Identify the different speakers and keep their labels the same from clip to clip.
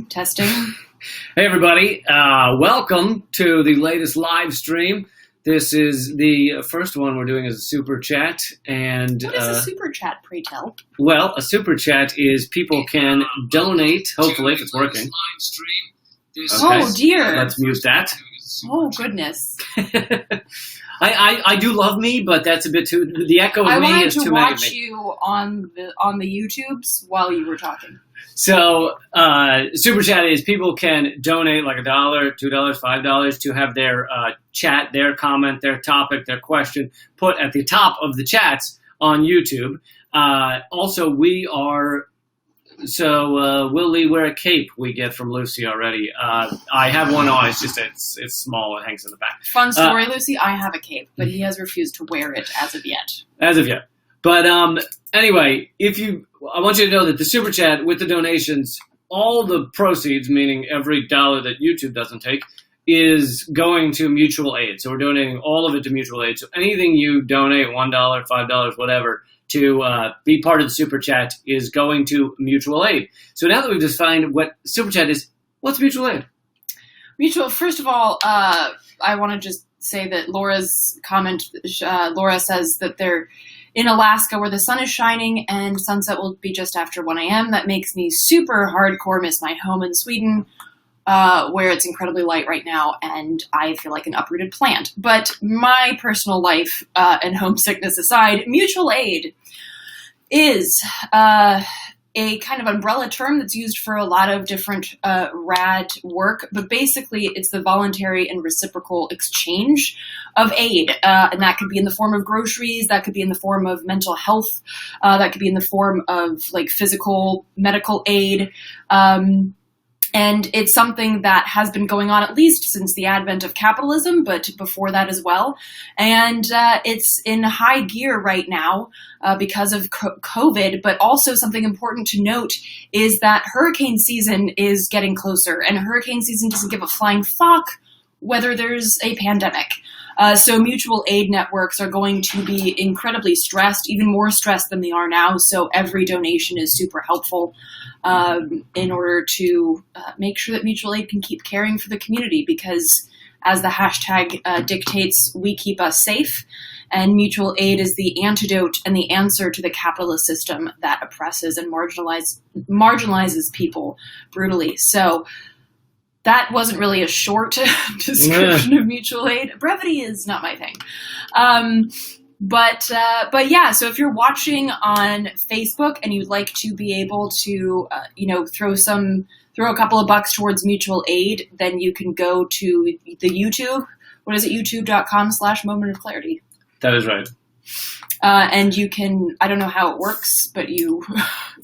Speaker 1: Testing.
Speaker 2: Hey, everybody. Welcome to the latest live stream. This is the first one we're doing as a super chat. And
Speaker 1: what is a super chat, pray tell?
Speaker 2: Well, a super chat is people can donate, hopefully, if it's working.
Speaker 1: Okay. Oh, dear.
Speaker 2: Let's mute that.
Speaker 1: Oh, goodness.
Speaker 2: I do love me, but that's a bit too... The echo of me is too many of me.
Speaker 1: I wanted to watch you on the YouTubes while you were talking.
Speaker 2: So, Super Chat is people can donate like $1, $2, $5 to have their chat, their comment, their topic, their question put at the top of the chats on YouTube. Also, we are... So, will Lee wear a cape we get from Lucy already? I have one on. It's just it's small. It hangs in the back.
Speaker 1: Fun story, Lucy. I have a cape, but he has refused to wear it as of yet.
Speaker 2: As of yet. But anyway, I want you to know that the Super Chat with the donations, all the proceeds, meaning every dollar that YouTube doesn't take, is going to mutual aid. So we're donating all of it to mutual aid. So anything you donate, $1, $5, whatever, to be part of the Super Chat is going to mutual aid. So now that we've defined what Super Chat is, what's mutual aid?
Speaker 1: First of all, I want to just say that Laura's comment, Laura says that they're in Alaska where the sun is shining and sunset will be just after 1 a.m. That makes me super hardcore miss my home in Sweden, where it's incredibly light right now, and I feel like an uprooted plant. But my personal life and homesickness aside, mutual aid is a kind of umbrella term that's used for a lot of different rad work, but basically it's the voluntary and reciprocal exchange of aid, and that could be in the form of groceries, that could be in the form of mental health, that could be in the form of like physical medical aid, and it's something that has been going on at least since the advent of capitalism, but before that as well. And it's in high gear right now because of COVID. But also something important to note is that hurricane season is getting closer. And hurricane season doesn't give a flying fuck whether there's a pandemic. So mutual aid networks are going to be incredibly stressed, even more stressed than they are now. So every donation is super helpful in order to make sure that mutual aid can keep caring for the community, because as the hashtag dictates, we keep us safe. And mutual aid is the antidote and the answer to the capitalist system that oppresses and marginalizes people brutally. So that wasn't really a short description of mutual aid. Brevity is not my thing. But yeah, so if you're watching on Facebook and you'd like to be able to, throw a couple of bucks towards mutual aid, then you can go to the YouTube. What is it? YouTube.com/Moment of Clarity.
Speaker 2: That is right.
Speaker 1: And you can, I don't know how it works, but you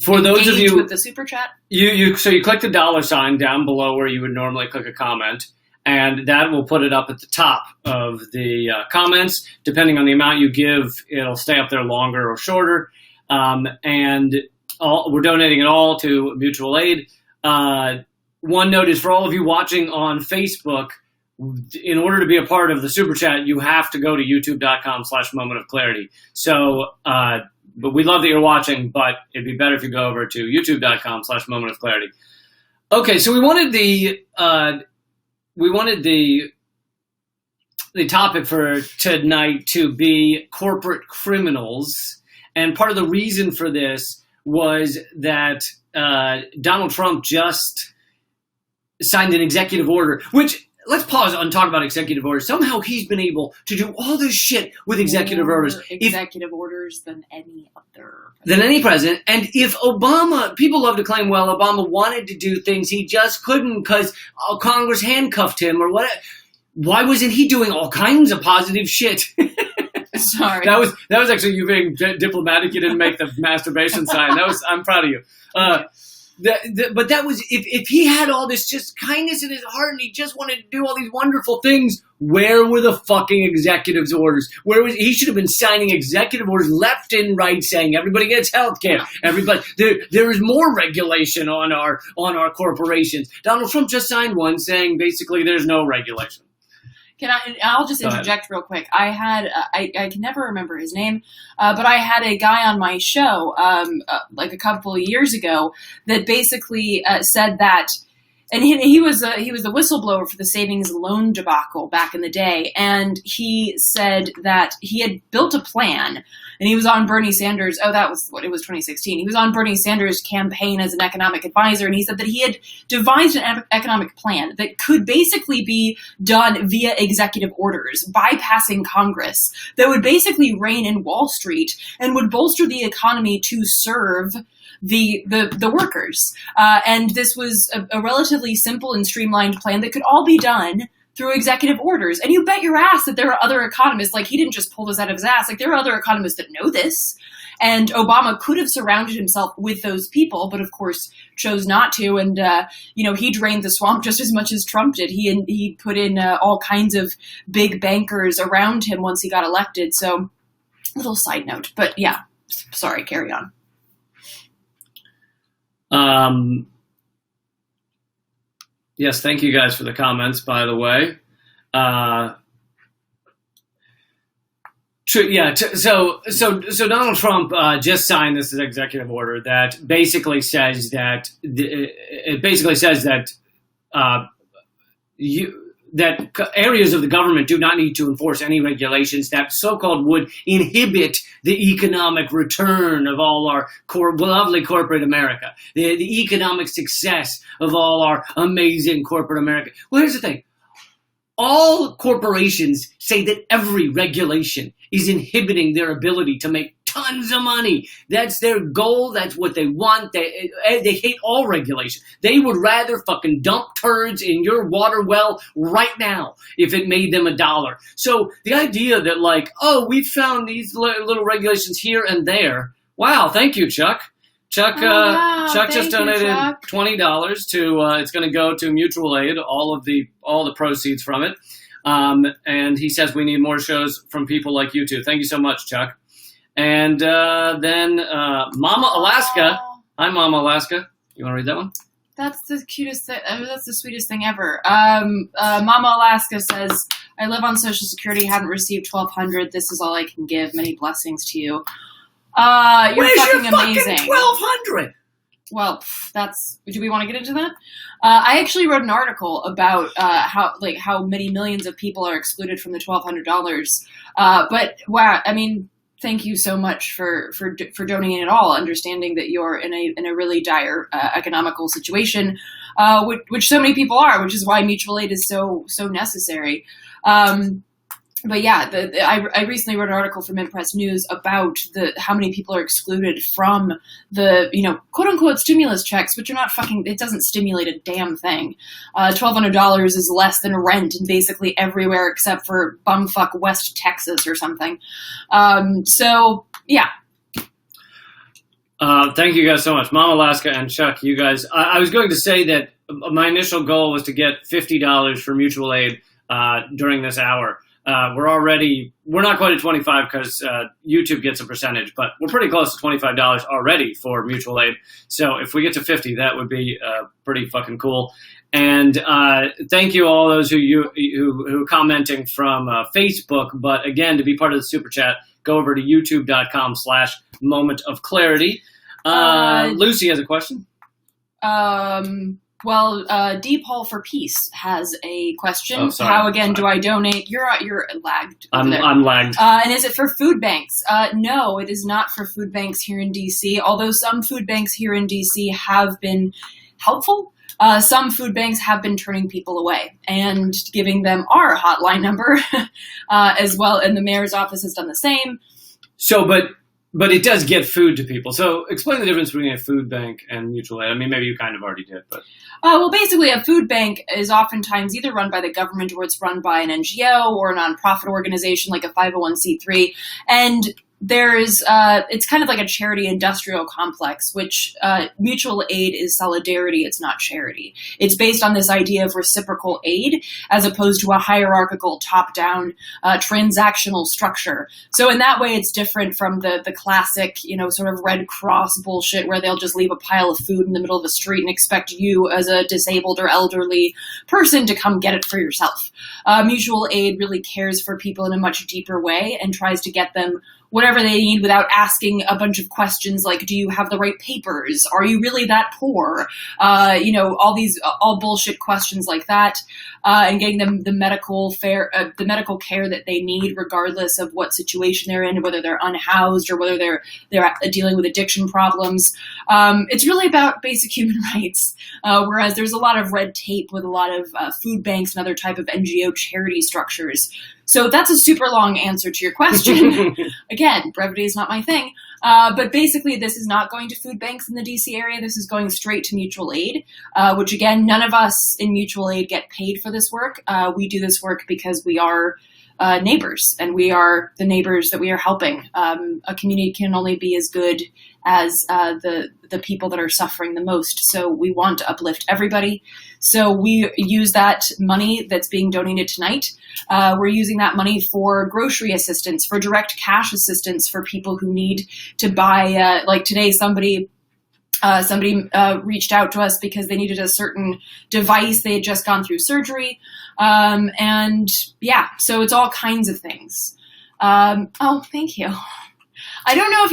Speaker 2: for those of you
Speaker 1: with the super chat.
Speaker 2: You click the $ down below where you would normally click a comment, and that will put it up at the top of the comments. Depending on the amount you give, it'll stay up there longer or shorter. And we're donating it all to mutual aid. One note is for all of you watching on Facebook, in order to be a part of the Super Chat, you have to go to youtube.com/Moment of Clarity. So, but we love that you're watching, but it'd be better if you go over to youtube.com/Moment of Clarity. Okay, so we wanted the topic for tonight to be corporate criminals, and part of the reason for this was that Donald Trump just signed an executive order, which... Let's pause and talk about executive orders. Somehow he's been able to do all this shit with executive orders.
Speaker 1: Executive orders than any other.
Speaker 2: Than any president. And if Obama, people love to claim, well, Obama wanted to do things, he just couldn't because Congress handcuffed him or what. Why wasn't he doing all kinds of positive shit?
Speaker 1: Sorry.
Speaker 2: That was actually you being diplomatic. You didn't make the masturbation sign. I'm proud of you. But that was, if he had all this just kindness in his heart and he just wanted to do all these wonderful things, where were the fucking executive orders? He should have been signing executive orders left and right saying everybody gets health care. Everybody, there is more regulation on our corporations. Donald Trump just signed one saying basically there's no regulation.
Speaker 1: I'll just interject real quick. I had, I can never remember his name, but I had a guy on my show, like a couple of years ago that basically said that and he was the whistleblower for the savings loan debacle back in the day, and he said that he had built a plan, and he was on Bernie Sanders. Oh, that was what it was, 2016. He was on Bernie Sanders' campaign as an economic advisor, and he said that he had devised an economic plan that could basically be done via executive orders, bypassing Congress, that would basically rein in Wall Street and would bolster the economy to serve the workers. And this was a relatively simple and streamlined plan that could all be done through executive orders. And you bet your ass that there are other economists, like he didn't just pull this out of his ass, like there are other economists that know this. And Obama could have surrounded himself with those people, but of course chose not to. And, he drained the swamp just as much as Trump did. He put in all kinds of big bankers around him once he got elected. So little side note, but yeah, sorry, carry on.
Speaker 2: Yes, thank you guys for the comments, by the way. So Donald Trump just signed this executive order that basically says that that areas of the government do not need to enforce any regulations that so-called would inhibit the economic return of all our lovely corporate America, the economic success of all our amazing corporate America. Well, here's the thing. All corporations say that every regulation is inhibiting their ability to make tons of money. That's their goal. That's what they want. They hate all regulation. They would rather fucking dump turds in your water well right now if it made them $1. So the idea that we found these little regulations here and there. Wow. Thank you, Chuck. Chuck just donated $20 to. It's going to go to mutual aid. All the proceeds from it. And he says we need more shows from people like you two. Thank you so much, Chuck. And then Mama Alaska. Hi, Mama Alaska. You want to read that one?
Speaker 1: That's the cutest thing. That's the sweetest thing ever. Mama Alaska says, I live on Social Security, haven't received $1,200. This is all I can give. Many blessings to you. You're
Speaker 2: Where's
Speaker 1: fucking
Speaker 2: your
Speaker 1: amazing.
Speaker 2: fucking $1,200?
Speaker 1: Well, do we want to get into that? I actually wrote an article about how many millions of people are excluded from the $1,200. But wow, I mean, thank you so much for donating at all, understanding that you're in a really dire economical situation, which so many people are, which is why mutual aid is so necessary. But yeah, I recently wrote an article for Mint-Press News about how many people are excluded from the, quote unquote stimulus checks, which are not it doesn't stimulate a damn thing. $1,200 is less than rent in basically everywhere except for bumfuck West Texas or something. So yeah.
Speaker 2: Thank you guys so much. Mom Alaska and Chuck, you guys, I was going to say that my initial goal was to get $50 for mutual aid, during this hour. We're not quite at 25 because YouTube gets a percentage, but we're pretty close to $25 already for mutual aid. So if we get to 50, that would be pretty fucking cool. And thank you all those who are commenting from Facebook. But again, to be part of the super chat, go over to youtube.com/momentofclarity. Lucy has a question.
Speaker 1: Well, D. Paul for Peace has a question.
Speaker 2: Oh, sorry.
Speaker 1: How again do I donate? You're lagged.
Speaker 2: I'm lagged.
Speaker 1: And is it for food banks? No, it is not for food banks here in DC. Although some food banks here in DC have been helpful. Some food banks have been turning people away and giving them our hotline number as well. And the mayor's office has done the same.
Speaker 2: So, but it does get food to people. So explain the difference between a food bank and mutual aid. I mean, maybe you kind of already did, but.
Speaker 1: Well, basically, a food bank is oftentimes either run by the government or it's run by an NGO or a nonprofit organization like a 501c3. And there's it's kind of like a charity industrial complex, which mutual aid is solidarity. It's not charity. It's based on this idea of reciprocal aid as opposed to a hierarchical top-down transactional structure. So in that way, it's different from the classic, sort of Red Cross bullshit where they'll just leave a pile of food in the middle of the street and expect you as a disabled or elderly person to come get it for yourself. Mutual aid really cares for people in a much deeper way and tries to get them whatever they need without asking a bunch of questions like, do you have the right papers? Are you really that poor? All bullshit questions like that, and getting them the medical care that they need, regardless of what situation they're in, whether they're unhoused or whether they're dealing with addiction problems. It's really about basic human rights, whereas there's a lot of red tape with a lot of food banks and other type of NGO charity structures. So that's a super long answer to your question. Again, brevity is not my thing. But basically, this is not going to food banks in the DC area. This is going straight to mutual aid, which, again, none of us in mutual aid get paid for this work. We do this work because we are neighbors, and we are the neighbors that we are helping. A community can only be as good as the people that are suffering the most. So we want to uplift everybody. So we use that money that's being donated tonight. We're using that money for grocery assistance, for direct cash assistance for people who need to buy, like today, somebody reached out to us because they needed a certain device. They had just gone through surgery. And yeah, so it's all kinds of things. Oh, thank you. I don't know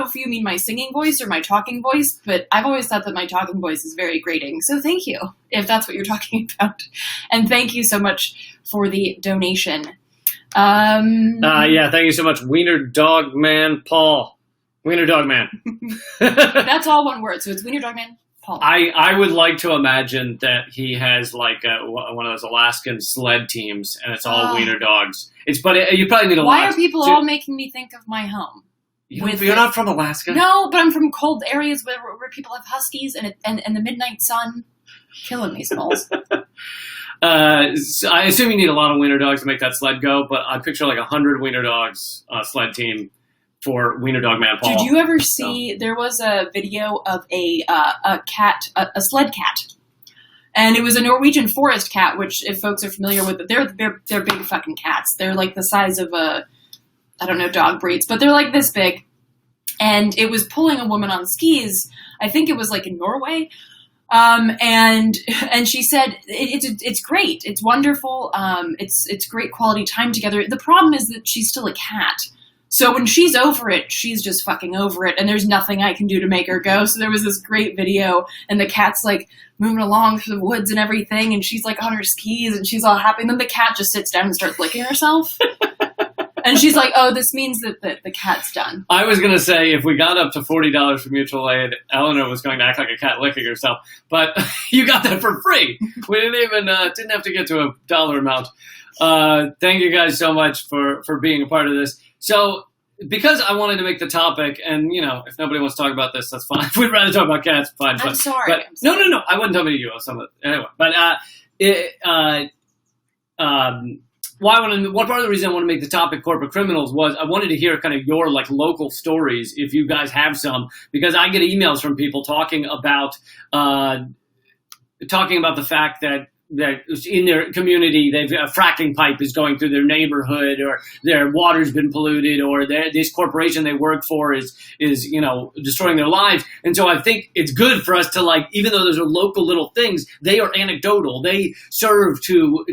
Speaker 1: if you mean my singing voice or my talking voice, but I've always thought that my talking voice is very grating. So thank you, if that's what you're talking about. And thank you so much for the donation.
Speaker 2: Yeah, thank you so much. Wiener Dog Man Paul. Wiener Dog Man.
Speaker 1: That's all one word. So it's Wiener Dog Man Paul.
Speaker 2: I would like to imagine that he has like one of those Alaskan sled teams, and it's all wiener dogs. You probably need a lot.
Speaker 1: Why are people all making me think of my home?
Speaker 2: You're not from Alaska?
Speaker 1: No, but I'm from cold areas where people have huskies and the midnight sun killing me, Smalls.
Speaker 2: So I assume you need a lot of wiener dogs to make that sled go, but I picture like 100 wiener dogs sled team for Wiener Dog Man Paul.
Speaker 1: Did you ever see? There was a video of a cat, a sled cat, and it was a Norwegian forest cat. Which, if folks are familiar with it, they're big fucking cats. They're like the size of I don't know dog breeds, but they're like this big. And it was pulling a woman on skis. I think it was like in Norway. And she said it's great. It's wonderful. It's great quality time together. The problem is that she's still a cat. So when she's over it, she's just fucking over it, and there's nothing I can do to make her go. So there was this great video, and the cat's like moving along through the woods and everything, and she's like on her skis, and she's all happy. And then the cat just sits down and starts licking herself. And she's like, oh, this means that the cat's done.
Speaker 2: I was going to say, if we got up to $40 for mutual aid, Eleanor was going to act like a cat licking herself. But you got that for free. We didn't have to get to a dollar amount. Thank you guys so much for being a part of this. So, because I wanted to make the topic, and, if nobody wants to talk about this, that's fine. If we'd rather talk about cats, fine.
Speaker 1: I'm sorry.
Speaker 2: No, I wasn't talking to you. Anyway, but one part of the reason I want to make the topic corporate criminals was I wanted to hear kind of your like local stories, if you guys have some, because I get emails from people talking about the fact that in their community, a fracking pipe is going through their neighborhood, or their water's been polluted, or this corporation they work for is destroying their lives. And so I think it's good for us to, like, even though those are local little things, they are anecdotal. They serve to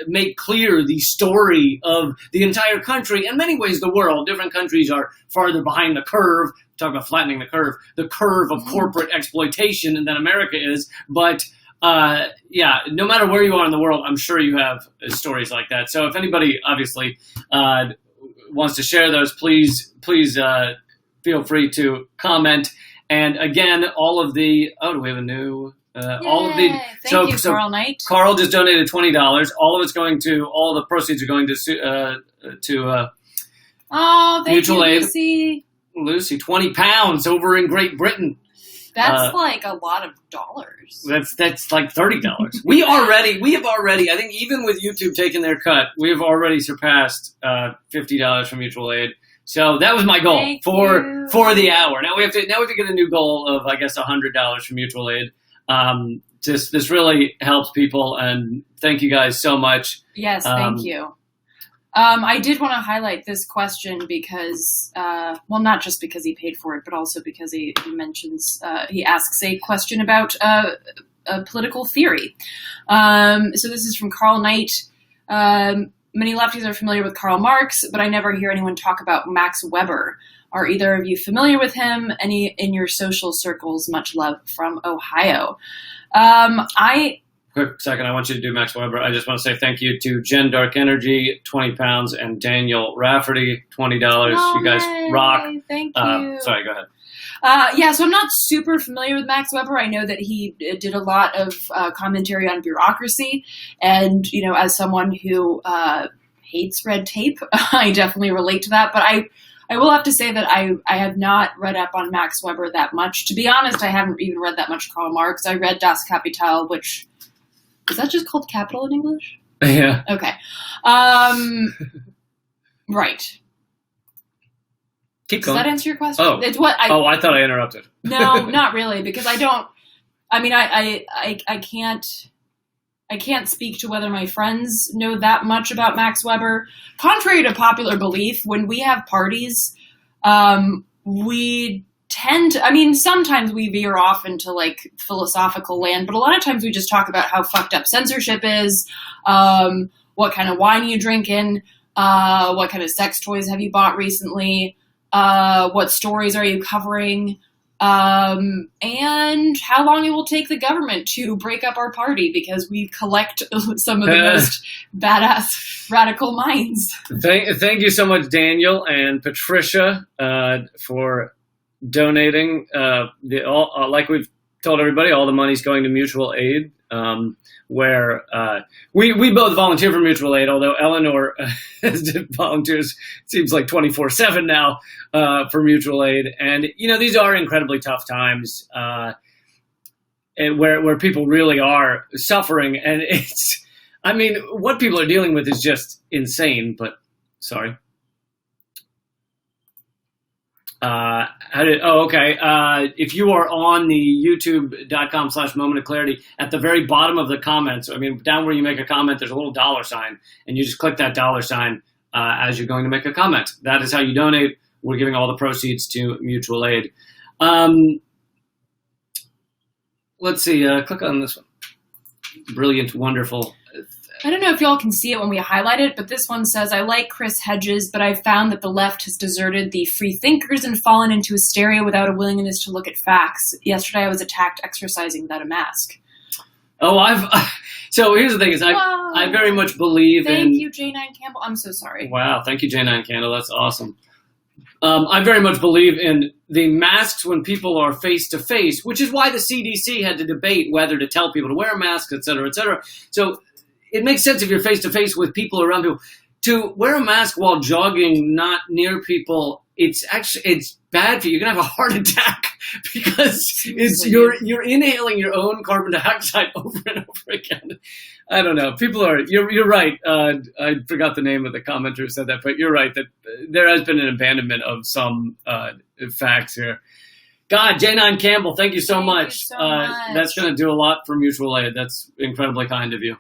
Speaker 2: make clear the story of the entire country, in many ways the world. Different countries are farther behind the curve. Talk about flattening the curve of corporate exploitation than America is, but no matter where you are in the world, I'm sure you have stories like that. So if anybody obviously wants to share those, please feel free to comment. And again, all of the do we have a new all of the
Speaker 1: Thank you, Carl Knight.
Speaker 2: Carl just donated $20. All the proceeds are going to mutual aid. Lucy, 20 pounds over in Great Britain.
Speaker 1: That's like a lot of dollars.
Speaker 2: That's like $30. We have already, I think even with YouTube taking their cut, we have already surpassed $50 from mutual aid. So that was my goal for the hour. Now we have to get a new goal of, I guess, $100 from mutual aid. This really helps people, and thank you guys so much.
Speaker 1: Yes, thank you. I did want to highlight this question because, not just because he paid for it, but also because he asks a question about a political theory. So this is from Carl Knight. many lefties are familiar with Karl Marx, but I never hear anyone talk about Max Weber. Are either of you familiar with him? Any in your social circles? Much love from Ohio.
Speaker 2: Quick second, I want you to do Max Weber. I just want to say thank you to Jen Dark Energy, 20 pounds, and Daniel Rafferty, $20. You guys rock.
Speaker 1: Thank you.
Speaker 2: Sorry, go ahead.
Speaker 1: So I'm not super familiar with Max Weber. I know that he did a lot of commentary on bureaucracy. And, as someone who hates red tape, I definitely relate to that. But I will have to say that I have not read up on Max Weber that much. To be honest, I haven't even read that much Karl Marx. I read Das Kapital, which... Is that just called Capital in English?
Speaker 2: Yeah.
Speaker 1: Okay. Right.
Speaker 2: Keep going.
Speaker 1: Does that answer your question?
Speaker 2: Oh.
Speaker 1: It's what
Speaker 2: I thought I interrupted.
Speaker 1: No, not really, because I don't. I mean, I can't speak to whether my friends know that much about Max Weber. Contrary to popular belief, when we have parties, we tend to, sometimes we veer off into like philosophical land, but a lot of times we just talk about how fucked up censorship is, what kind of wine you drinking, what kind of sex toys have you bought recently, what stories are you covering, and how long it will take the government to break up our party because we collect some of the most badass radical minds.
Speaker 2: Thank you so much, Daniel and Patricia, for donating. Like we've told everybody, all the money's going to mutual aid, where we both volunteer for mutual aid, although Eleanor volunteers, it seems like 24/7 now, for mutual aid. And, these are incredibly tough times, and where people really are suffering. And what people are dealing with is just insane, but sorry. If you are on the youtube.com/moment of clarity, at the very bottom of the comments, down where you make a comment, there's a little $sign, and you just click that $sign as you're going to make a comment. That is how you donate. We're giving all the proceeds to mutual aid. Let's see. Click on this one. Brilliant, wonderful.
Speaker 1: I don't know if y'all can see it when we highlight it, but this one says, I like Chris Hedges, but I've found that the left has deserted the free thinkers and fallen into hysteria without a willingness to look at facts. Yesterday I was attacked exercising without a mask.
Speaker 2: So here's the thing is I very much believe
Speaker 1: Thank you, J9 Campbell. I'm so sorry.
Speaker 2: Wow. Thank you, J9 Campbell. That's awesome. I very much believe in the masks when people are face to face, which is why the CDC had to debate whether to tell people to wear masks, et cetera, et cetera. So it makes sense if you're face-to-face with people around people. To wear a mask while jogging, not near people, it's bad for you. You're going to have a heart attack because you're inhaling your own carbon dioxide over and over again. I don't know. You're right. I forgot the name of the commenter who said that, but you're right that there has been an abandonment of some facts here. God, J9 Campbell, thank you so much. That's going to do a lot for mutual aid. That's incredibly kind of you.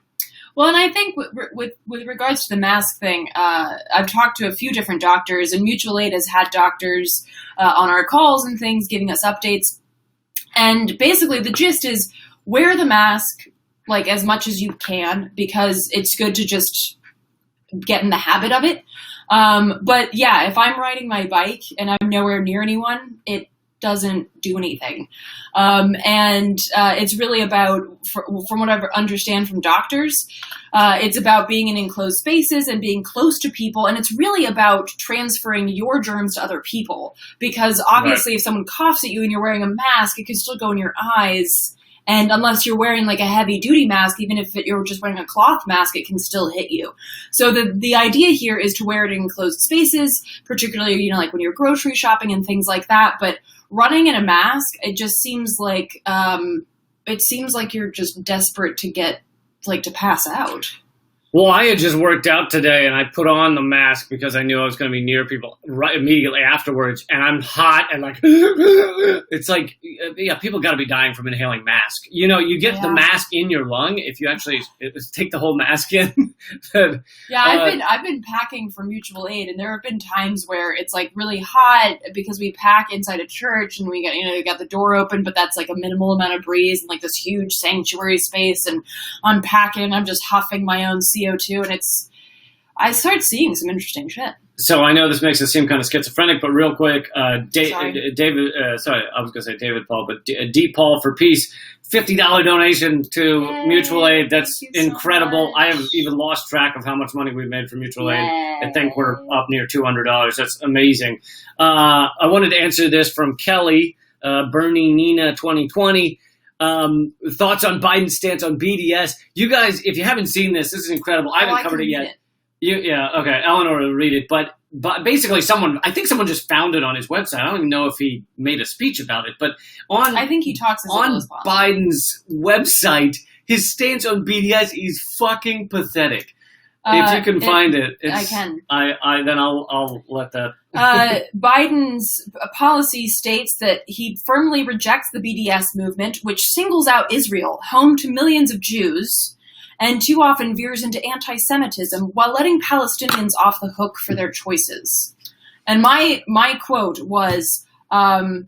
Speaker 1: Well, and I think with regards to the mask thing, I've talked to a few different doctors, and mutual aid has had doctors on our calls and things giving us updates. And basically the gist is wear the mask like as much as you can because it's good to just get in the habit of it. But yeah, if I'm riding my bike and I'm nowhere near anyone, it doesn't do anything. And it's really about, from what I understand from doctors, it's about being in enclosed spaces and being close to people. And it's really about transferring your germs to other people. Because obviously if someone coughs at you and you're wearing a mask, it can still go in your eyes. And unless you're wearing like a heavy duty mask, even if you're just wearing a cloth mask, it can still hit you. So the idea here is to wear it in enclosed spaces, particularly, like when you're grocery shopping and things like that. But running in a mask, it just seems like, you're just desperate to get, to pass out.
Speaker 2: Well, I had just worked out today, and I put on the mask because I knew I was going to be near people right immediately afterwards, and I'm hot and it's like, yeah, people got to be dying from inhaling mask. You get the mask in your lung if you actually take the whole mask in.
Speaker 1: I've been packing for mutual aid, and there have been times where it's really hot because we pack inside a church, and we got the door open, but that's a minimal amount of breeze and this huge sanctuary space, and I'm packing, I'm just huffing my own CO2, and I started seeing some interesting shit.
Speaker 2: So I know this makes it seem kind of schizophrenic, but real quick, David, I was going to say David Paul, but D Paul for Peace, $50 donation to
Speaker 1: Yay,
Speaker 2: Mutual Aid. That's
Speaker 1: thank you so
Speaker 2: incredible.
Speaker 1: much.
Speaker 2: I have even lost track of how much money we've made from Mutual Aid.
Speaker 1: Yay.
Speaker 2: I think we're up near $200. That's amazing. I wanted to answer this from Kelly, Bernie Nina 2020. Thoughts on Biden's stance on BDS. You guys, if you haven't seen this is incredible. I haven't covered it yet. Yeah, okay. Eleanor will read it, but basically I think someone just found it on his website. I don't even know if he made a speech about it, but
Speaker 1: I think he talks
Speaker 2: on Biden's website, his stance on BDS is fucking pathetic. If you can find it,
Speaker 1: I can.
Speaker 2: Then I'll let that.
Speaker 1: Biden's policy states that he firmly rejects the BDS movement, which singles out Israel, home to millions of Jews, and too often veers into anti-Semitism while letting Palestinians off the hook for their choices. And my quote was, reason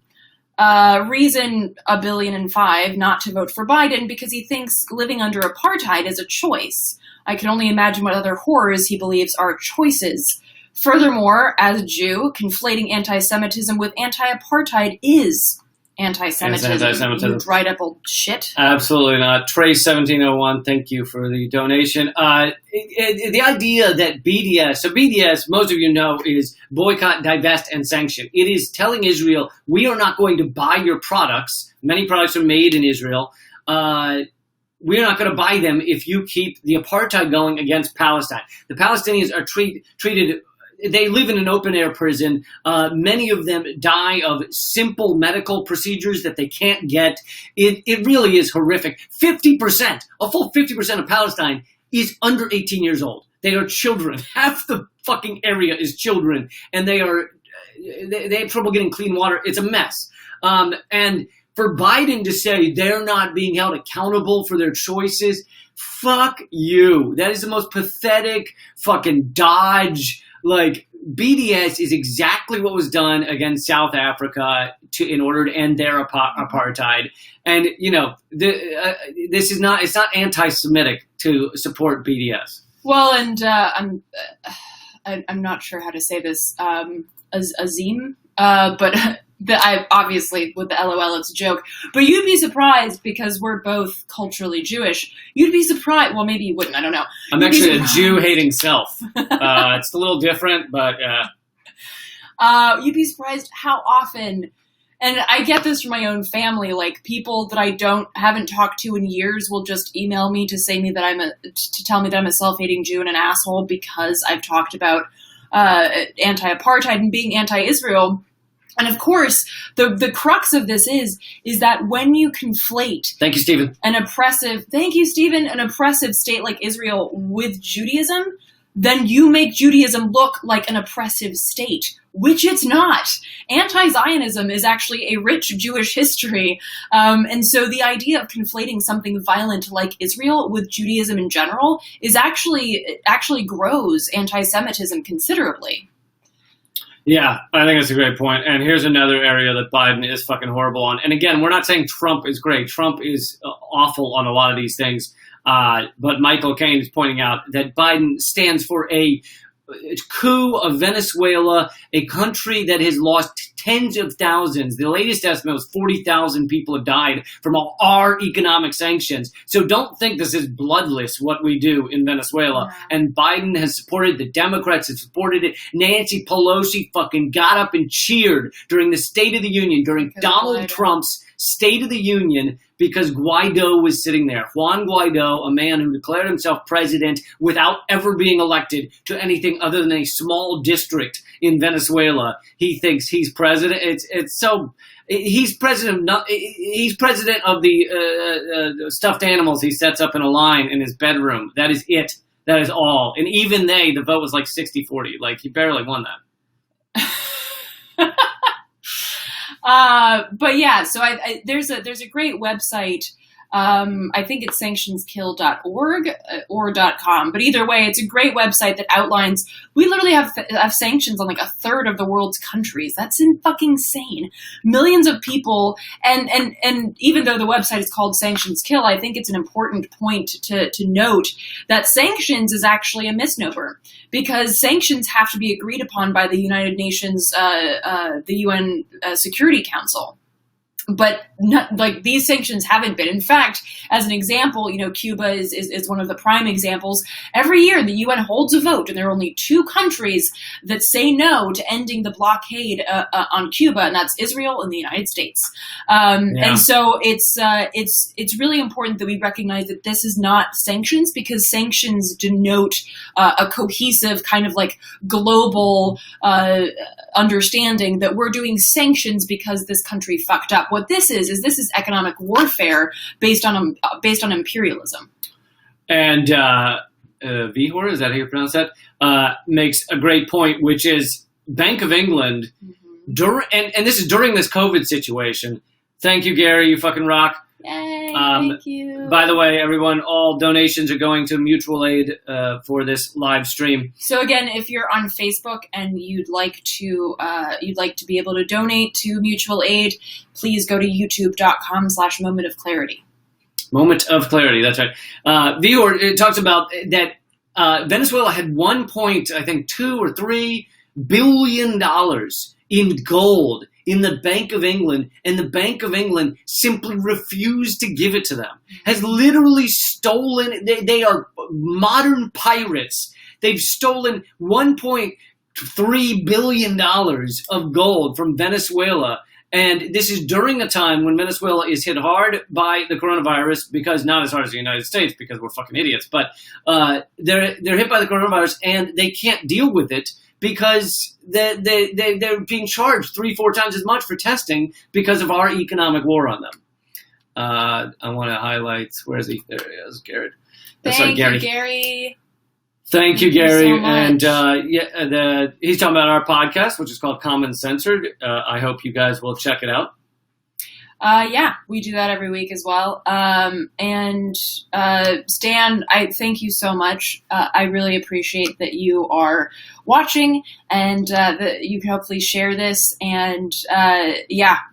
Speaker 1: 1.5 billion not to vote for Biden because he thinks living under apartheid is a choice. I can only imagine what other horrors he believes are choices. Furthermore, as a Jew, conflating anti-Semitism with anti-apartheid is anti-Semitism. You dried up old shit.
Speaker 2: Absolutely not. Trey1701, thank you for the donation. The idea that BDS, so BDS, most of you know, is boycott, divest, and sanction. It is telling Israel, we are not going to buy your products. Many products are made in Israel. We're not going to buy them if you keep the apartheid going against Palestine. The Palestinians are treated. They live in an open-air prison. Many of them die of simple medical procedures that they can't get. It really is horrific. 50%, a full 50% of Palestine is under 18 years old. They are children. Half the fucking area is children, and they have trouble getting clean water. It's a mess. And for Biden to say they're not being held accountable for their choices, fuck you. That is the most pathetic fucking dodge. Like, BDS is exactly what was done against South Africa in order to end their apartheid. And, you know, it's not anti-Semitic to support BDS.
Speaker 1: Well, and I'm not sure how to say this, Azim, but I obviously with the LOL it's a joke, but you'd be surprised because we're both culturally Jewish. You'd be surprised. Well, maybe you wouldn't. I don't know.
Speaker 2: I'm actually a Jew hating self. It's a little different, but
Speaker 1: you'd be surprised how often. And I get this from my own family. Like people that I haven't talked to in years will just email me to say to tell me that I'm a self-hating Jew and an asshole because I've talked about anti-apartheid and being anti-Israel. And of course, the crux of this is that when you conflate
Speaker 2: Thank you, Stephen.
Speaker 1: an oppressive state like Israel with Judaism, then you make Judaism look like an oppressive state, which it's not. Anti-Zionism is actually a rich Jewish history. And so the idea of conflating something violent like Israel with Judaism in general is actually grows anti-Semitism considerably.
Speaker 2: Yeah, I think that's a great point. And here's another area that Biden is fucking horrible on. And again, we're not saying Trump is great. Trump is awful on a lot of these things. But Michael Caine is pointing out that Biden stands for a coup of Venezuela, a country that has lost tens of thousands. The latest estimate was 40,000 people have died from all our economic sanctions. So don't think this is bloodless, what we do in Venezuela.
Speaker 1: Yeah.
Speaker 2: And Biden has supported, the Democrats have supported it. Nancy Pelosi fucking got up and cheered during the State of the Union, during Donald Trump's State of the Union, because Guaido was sitting there. Juan Guaido, a man who declared himself president without ever being elected to anything other than a small district in Venezuela. He thinks he's president. He's president of the stuffed animals he sets up in a line in his bedroom. That is it. That is all. And even the vote was like 60-40. Like, he barely won that.
Speaker 1: But yeah, so there's a great website I think it's sanctionskill.org or .com. But either way, it's a great website that outlines, we literally have sanctions on like a third of the world's countries. That's fucking insane. Millions of people, and even though the website is called Sanctions Kill, I think it's an important point to note that sanctions is actually a misnomer, because sanctions have to be agreed upon by the United Nations, the UN Security Council. But like these sanctions haven't been. In fact, as an example, Cuba is one of the prime examples. Every year, the UN holds a vote, and there are only 2 countries that say no to ending the blockade on Cuba, and that's Israel and the United States. And so it's really important that we recognize that this is not sanctions, because sanctions denote a cohesive kind of like global understanding that we're doing sanctions because this country fucked up. What this is economic warfare based on imperialism. And
Speaker 2: Vihor, is that how you pronounce that? Makes a great point, which is Bank of England, and this is during this COVID situation. Thank you, Gary. You fucking rock.
Speaker 1: Yay, thank you.
Speaker 2: By the way, everyone, all donations are going to mutual aid for this live stream.
Speaker 1: So again, if you're on Facebook and you'd like to be able to donate to mutual aid, please go to youtube.com/Moment of Clarity.
Speaker 2: Moment of Clarity, that's right. Vihor, it talks about that Venezuela had $2 or $3 billion in gold in the Bank of England, and the Bank of England simply refused to give it to them. Has literally stolen, they are modern pirates. They've stolen $1.3 billion of gold from Venezuela. And this is during a time when Venezuela is hit hard by the coronavirus, because not as hard as the United States, because we're fucking idiots, but they're hit by the coronavirus and they can't deal with it, because they're being charged 3-4 times as much for testing because of our economic war on them. I want to highlight, where is he? There he is, Garrett.
Speaker 1: Thank you, Gary.
Speaker 2: Thank you, Gary.
Speaker 1: So much.
Speaker 2: And he's talking about our podcast, which is called Common Censored. I hope you guys will check it out.
Speaker 1: Yeah, we do that every week as well. And Stan, I thank you so much. I really appreciate that you are watching, and that you can hopefully share this. And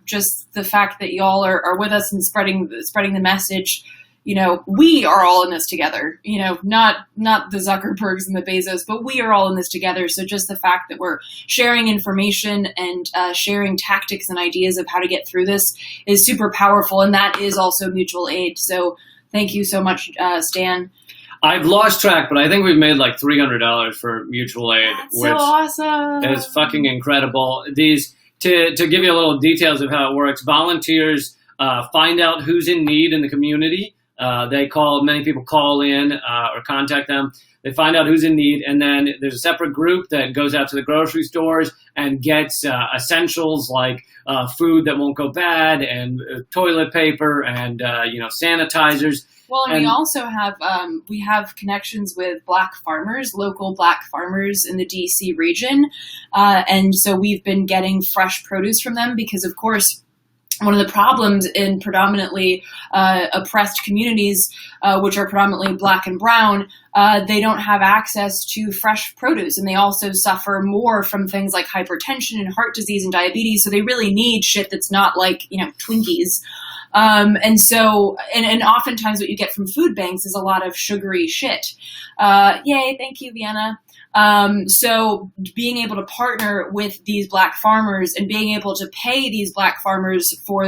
Speaker 1: just the fact that y'all are with us and spreading the message. We are all in this together, not the Zuckerbergs and the Bezos, but we are all in this together. So just the fact that we're sharing information and sharing tactics and ideas of how to get through this is super powerful. And that is also mutual aid. So thank you so much, Stan.
Speaker 2: I've lost track, but I think we've made like $300 for mutual aid.
Speaker 1: That's so awesome.
Speaker 2: Is fucking incredible. These, to give you a little details of how it works, volunteers find out who's in need in the community. Many people call in or contact them. They find out who's in need, and then there's a separate group that goes out to the grocery stores and gets essentials like food that won't go bad, and toilet paper, and sanitizers.
Speaker 1: Well, and we also have connections with Black farmers, local Black farmers in the DC region, and so we've been getting fresh produce from them because, of course, one of the problems in predominantly oppressed communities, which are predominantly Black and brown, they don't have access to fresh produce, and they also suffer more from things like hypertension and heart disease and diabetes. So they really need shit that's not like Twinkies. And oftentimes what you get from food banks is a lot of sugary shit. Yay, thank you, Vienna. So being able to partner with these Black farmers and being able to pay these Black farmers for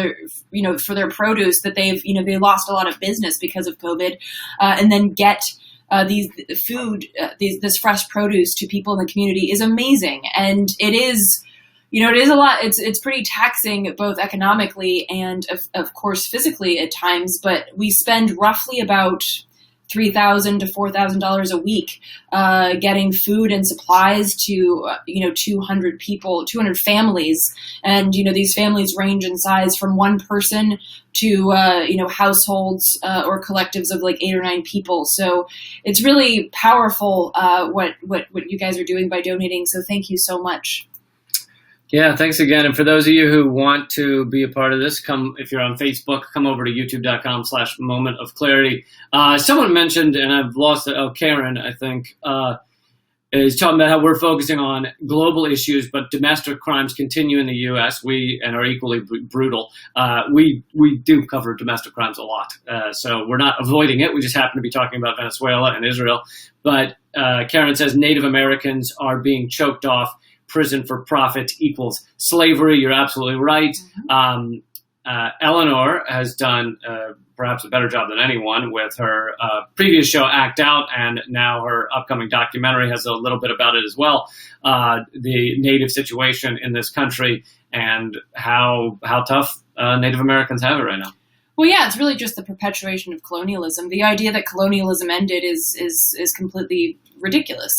Speaker 1: their produce that they lost a lot of business because of COVID, and then get this fresh produce to people in the community is amazing. And it is a lot. It's pretty taxing, both economically and of course physically at times, but we spend roughly about $3,000 to $4,000 a week getting food and supplies to 200 people, 200 families, and these families range in size from one person to households or collectives of like 8 or 9 people. So it's really powerful what you guys are doing by donating. So thank you so much.
Speaker 2: Yeah, thanks again. And for those of you who want to be a part of this, if you're on Facebook, come over to youtube.com/Moment of Clarity. Someone mentioned, and I've lost it, Karen, I think, is talking about how we're focusing on global issues, but domestic crimes continue in the U.S. And are equally brutal. We do cover domestic crimes a lot, so we're not avoiding it. We just happen to be talking about Venezuela and Israel. But Karen says Native Americans are being choked off. Prison for profit equals slavery. You're absolutely right. Eleanor has done perhaps a better job than anyone with her previous show, Act Out, and now her upcoming documentary has a little bit about it as well. The Native situation in this country and how tough Native Americans have it right now.
Speaker 1: Well, yeah, it's really just the perpetuation of colonialism. The idea that colonialism ended is completely ridiculous.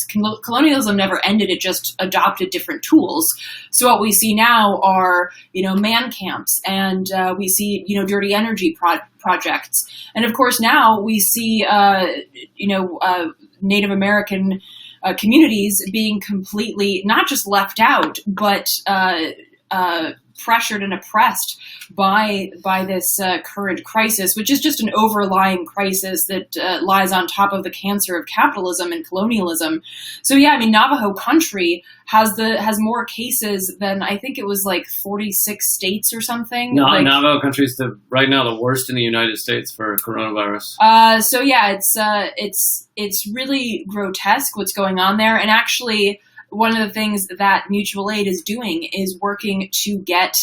Speaker 1: Colonialism never ended; it just adopted different tools. So what we see now are, man camps, and we see, dirty energy projects, and of course now we see, Native American communities being completely not just left out, but pressured and oppressed by this current crisis, which is just an overlying crisis that lies on top of the cancer of capitalism and colonialism. So yeah, I mean, Navajo country has more cases than, I think it was like 46 states or something.
Speaker 2: No, Navajo country is right now the worst in the United States for coronavirus.
Speaker 1: So yeah, it's really grotesque what's going on there, and actually, one of the things that Mutual Aid is doing is working to get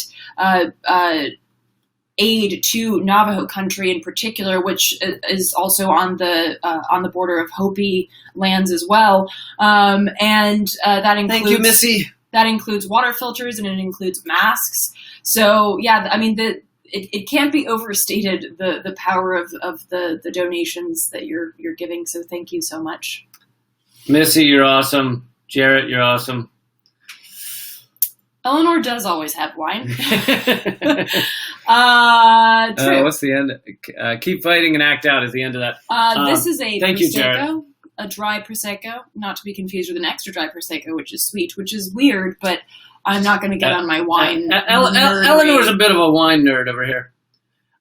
Speaker 1: aid to Navajo country in particular, which is also on the border of Hopi lands as well. And that includes,
Speaker 2: thank you, Missy.
Speaker 1: That includes water filters and it includes masks. So yeah, I mean it can't be overstated the power of the donations that you're giving. So thank you so much,
Speaker 2: Missy. You're awesome. Jarrett, you're awesome.
Speaker 1: Eleanor does always have wine. True.
Speaker 2: What's the end? Keep fighting and act out is the end of that.
Speaker 1: This is a
Speaker 2: thank
Speaker 1: Prosecco,
Speaker 2: you, Jarrett.
Speaker 1: A dry Prosecco, not to be confused with an extra dry Prosecco, which is sweet, which is weird, but I'm not going to get on my wine.
Speaker 2: Eleanor's a bit of a wine nerd over here.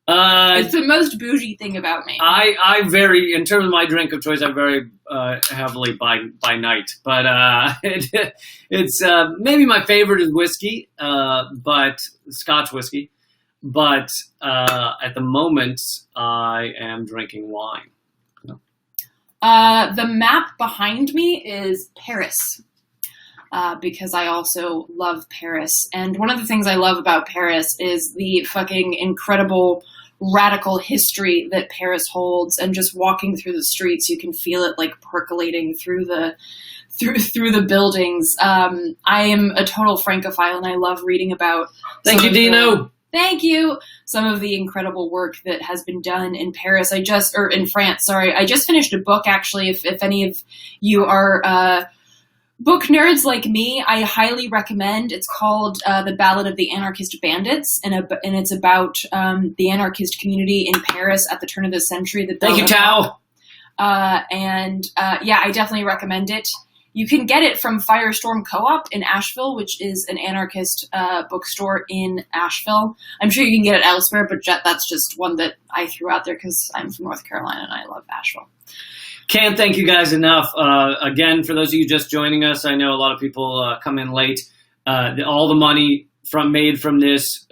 Speaker 1: It's the most bougie thing about me.
Speaker 2: I vary, in terms of my drink of choice, I vary heavily by night. But it's maybe my favorite is whiskey, but Scotch whiskey. But at the moment, I am drinking wine.
Speaker 1: The map behind me is Paris. Because I also love Paris. And one of the things I love about Paris is the fucking incredible radical history that Paris holds, and just walking through the streets, you can feel it like percolating through the buildings. I am a total Francophile and I love reading about
Speaker 2: Thank you, Dino.
Speaker 1: Thank you. Some of the incredible work that has been done in Paris. In France, sorry. I just finished a book, actually. If any of you are book nerds like me, I highly recommend. It's called The Ballad of the Anarchist Bandits, and it's about the anarchist community in Paris at the turn of the century.
Speaker 2: Thank you, Tao.
Speaker 1: Yeah, I definitely recommend it. You can get it from Firestorm Co-op in Asheville, which is an anarchist bookstore in Asheville. I'm sure you can get it elsewhere, but that's just one that I threw out there because I'm from North Carolina and I love Asheville.
Speaker 2: Can't thank you guys enough. Again, for those of you just joining us, I know a lot of people come in late. All the money made from this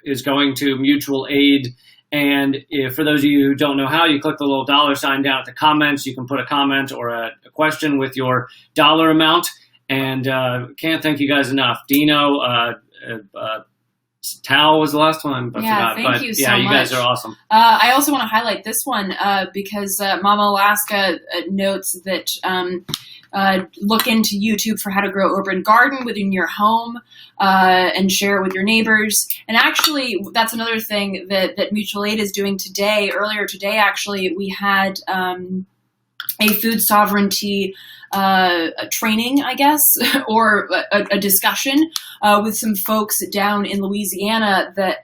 Speaker 2: is going to Mutual Aid. And for those of you who don't know how, you click the little $sign down at the comments. You can put a comment or a question with your dollar amount. And can't thank you guys enough. Dino, Tao was the last one.
Speaker 1: Thank you so much.
Speaker 2: You guys are awesome.
Speaker 1: I also want to highlight this one because Mama Alaska notes that look into YouTube for how to grow urban garden within your home and share it with your neighbors. And actually, that's another thing that Mutual Aid is doing today. Earlier today, actually, we had a food sovereignty a training, I guess, or a discussion with some folks down in Louisiana that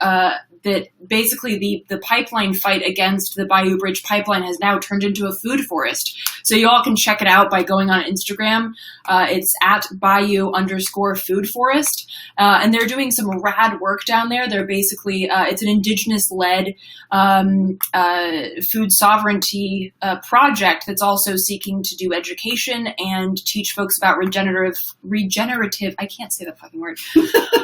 Speaker 1: that basically the pipeline fight against the Bayou Bridge pipeline has now turned into a food forest. So you all can check it out by going on Instagram. It's at Bayou_food forest. And they're doing some rad work down there. They're basically, it's an indigenous-led food sovereignty project that's also seeking to do education and teach folks about regenerative, I can't say that fucking word,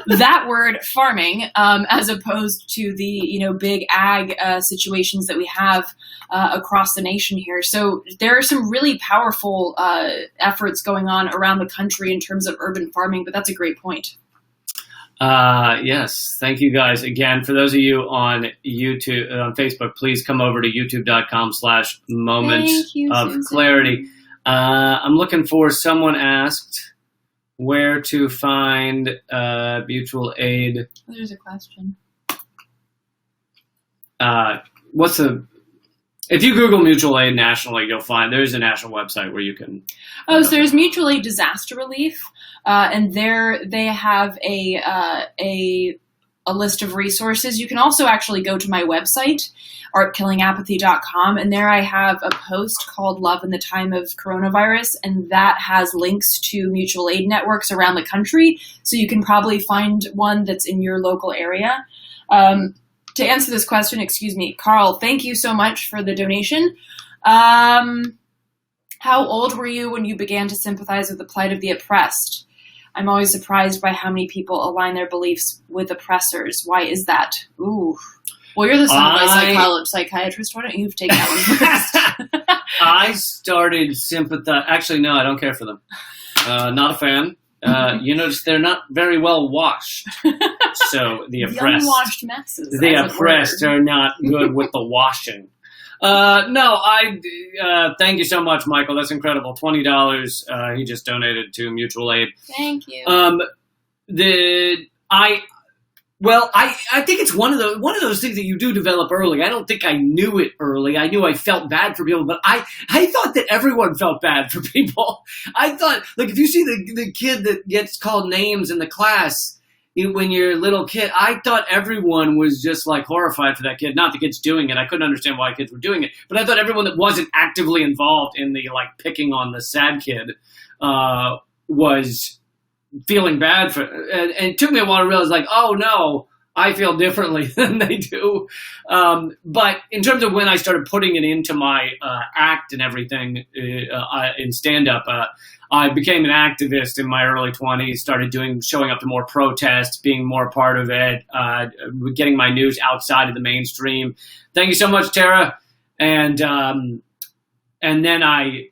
Speaker 1: that word, farming, as opposed to the, big ag situations that we have across the nation here. So there are some really powerful efforts going on around the country in terms of urban farming, but that's a great point.
Speaker 2: Yes, thank you guys again. For those of you on YouTube, on Facebook, please come over to youtube.com/moments of clarity. I'm looking for, someone asked where to find mutual aid.
Speaker 1: There's a question.
Speaker 2: If you Google mutual aid nationally, you'll find there's a national website where you can.
Speaker 1: Oh, so there's Mutual Aid Disaster Relief, and there they have a list of resources. You can also actually go to my website, artkillingapathy.com, and there I have a post called Love in the Time of Coronavirus, and that has links to mutual aid networks around the country, so you can probably find one that's in your local area. To answer this question, excuse me, Carl, thank you so much for the donation. How old were you when you began to sympathize with the plight of the oppressed? I'm always surprised by how many people align their beliefs with oppressors. Why is that? Ooh. Well, you're the son of a psychiatrist. Why don't you take that one first?
Speaker 2: I started sympathize. Actually, no, I don't care for them. Not a fan. You notice they're not very well washed. So the oppressed,
Speaker 1: unwashed masses.
Speaker 2: The oppressed are not good with the washing. Thank you so much, Michael. That's incredible. $20. He just donated to mutual aid.
Speaker 1: Thank you.
Speaker 2: I think it's one of those things that you do develop early. I don't think I knew it early. I knew I felt bad for people, but I thought that everyone felt bad for people. I thought, like, if you see the kid that gets called names in the class when you're a little kid, I thought everyone was just like horrified for that kid. Not the kids doing it. I couldn't understand why kids were doing it, but I thought everyone that wasn't actively involved in the like picking on the sad kid was feeling bad for, and it took me a while to realize, like, oh no, I feel differently than they do. But in terms of when I started putting it into my act and everything in stand-up, I became an activist in my early 20s, started showing up to more protests, being more a part of it, getting my news outside of the mainstream. Thank you so much, Tara. And then I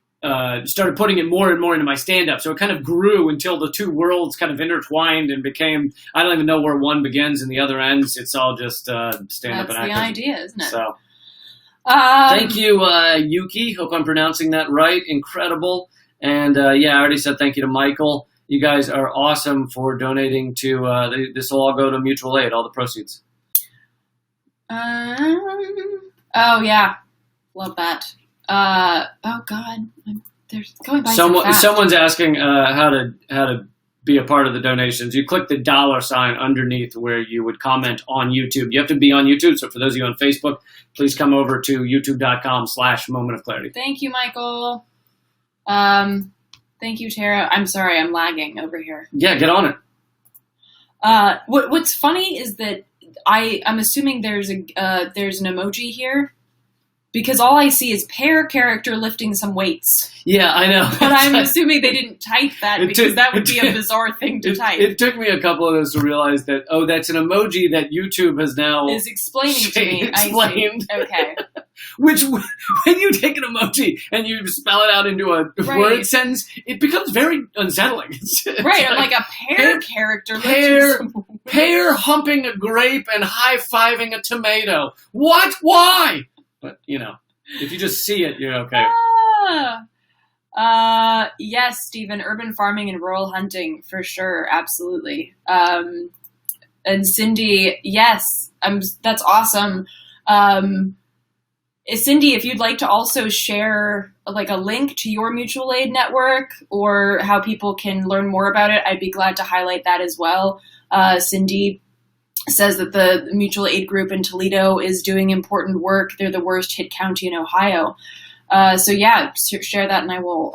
Speaker 2: started putting it more and more into my stand-up. So it kind of grew until the two worlds kind of intertwined and became, I don't even know where one begins and the other ends. It's all just stand-up and acting.
Speaker 1: That's the idea, isn't it?
Speaker 2: So, thank you, Yuki. Hope I'm pronouncing that right. Incredible. And I already said thank you to Michael. You guys are awesome for donating to, this will all go to mutual aid, all the proceeds.
Speaker 1: Oh yeah. Love that. Oh God, there's going by so fast.
Speaker 2: Someone's asking how to be a part of the donations. You click the $sign underneath where you would comment on YouTube. You have to be on YouTube. So for those of you on Facebook, please come over to youtube.com/momentofclarity.
Speaker 1: Thank you, Michael. Thank you, Tara. I'm sorry, I'm lagging over here.
Speaker 2: Yeah, get on it.
Speaker 1: What's funny is that I'm assuming there's an emoji here. Because all I see is pair character lifting some weights.
Speaker 2: Yeah, I know.
Speaker 1: But I'm assuming they didn't type that because that would be a bizarre thing to type.
Speaker 2: It took me a couple of those to realize that, that's an emoji that YouTube has now
Speaker 1: is explaining to me.
Speaker 2: Explained.
Speaker 1: I see. Okay.
Speaker 2: Which, when you take an emoji and you spell it out into a word sentence, it becomes very unsettling.
Speaker 1: Right, I'm like a pair character.
Speaker 2: Pear humping a grape and high-fiving a tomato. What? Why? But, if you just see it, you're okay.
Speaker 1: Yes, Stephen, urban farming and rural hunting, for sure, absolutely. And Cindy, yes, that's awesome. Cindy, if you'd like to also share like a link to your mutual aid network or how people can learn more about it, I'd be glad to highlight that as well. Cindy says that the mutual aid group in Toledo is doing important work. They're the worst hit county in Ohio. So yeah, share that, and I will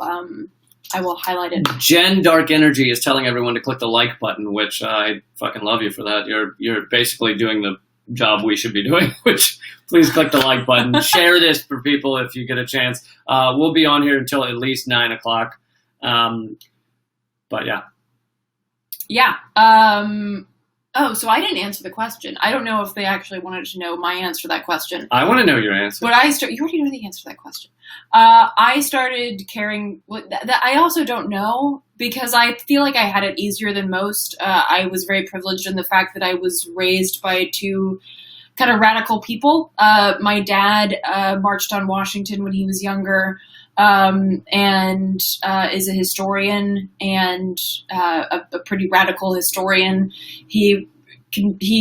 Speaker 1: highlight it.
Speaker 2: Jen Dark Energy is telling everyone to click the like button, which I fucking love you for that. You're basically doing the job we should be doing, which please click the like button. Share this for people if you get a chance. We'll be on here until at least 9 o'clock. But yeah.
Speaker 1: Yeah. So I didn't answer the question. I don't know if they actually wanted to know my answer to that question.
Speaker 2: I want to know your answer.
Speaker 1: But you already know the answer to that question. I started caring. I also don't know, because I feel like I had it easier than most. I was very privileged in the fact that I was raised by two kind of radical people. My dad marched on Washington when he was younger, and is a historian and a pretty radical historian. He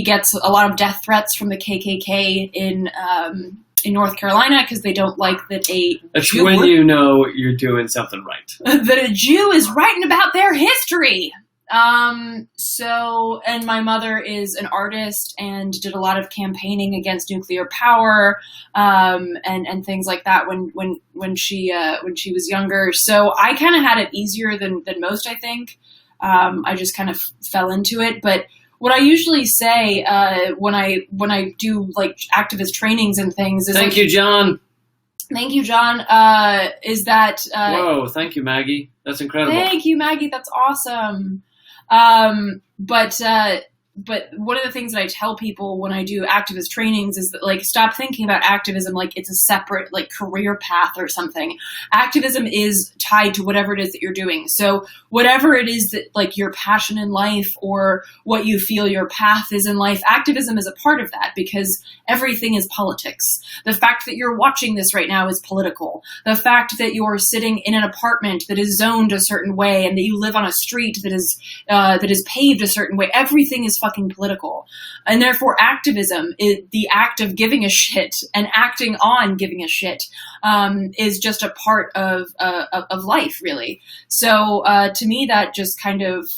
Speaker 1: gets a lot of death threats from the KKK in North Carolina because they don't like that
Speaker 2: That's Jew, when you know you're doing something right.
Speaker 1: That a Jew is writing about their history. And my mother is an artist and did a lot of campaigning against nuclear power, and things like that when she was younger. So I kind of had it easier than most, I think. I just kind of fell into it. But what I usually say, when I do like activist trainings and things is
Speaker 2: Thank you, John.
Speaker 1: Thank you, John. Is that,
Speaker 2: whoa, thank you, Maggie. That's incredible.
Speaker 1: Thank you, Maggie. That's awesome. But one of the things that I tell people when I do activist trainings is that, like, stop thinking about activism like it's a separate, like, career path or something. Activism is tied to whatever it is that you're doing. So whatever it is that, like, your passion in life or what you feel your path is in life, activism is a part of that, because everything is politics. The fact that you're watching this right now is political. The fact that you're sitting in an apartment that is zoned a certain way and that you live on a street that is paved a certain way, everything is fucking political. And therefore activism, the act of giving a shit and acting on giving a shit, is just a part of life, really. So to me, that just kind of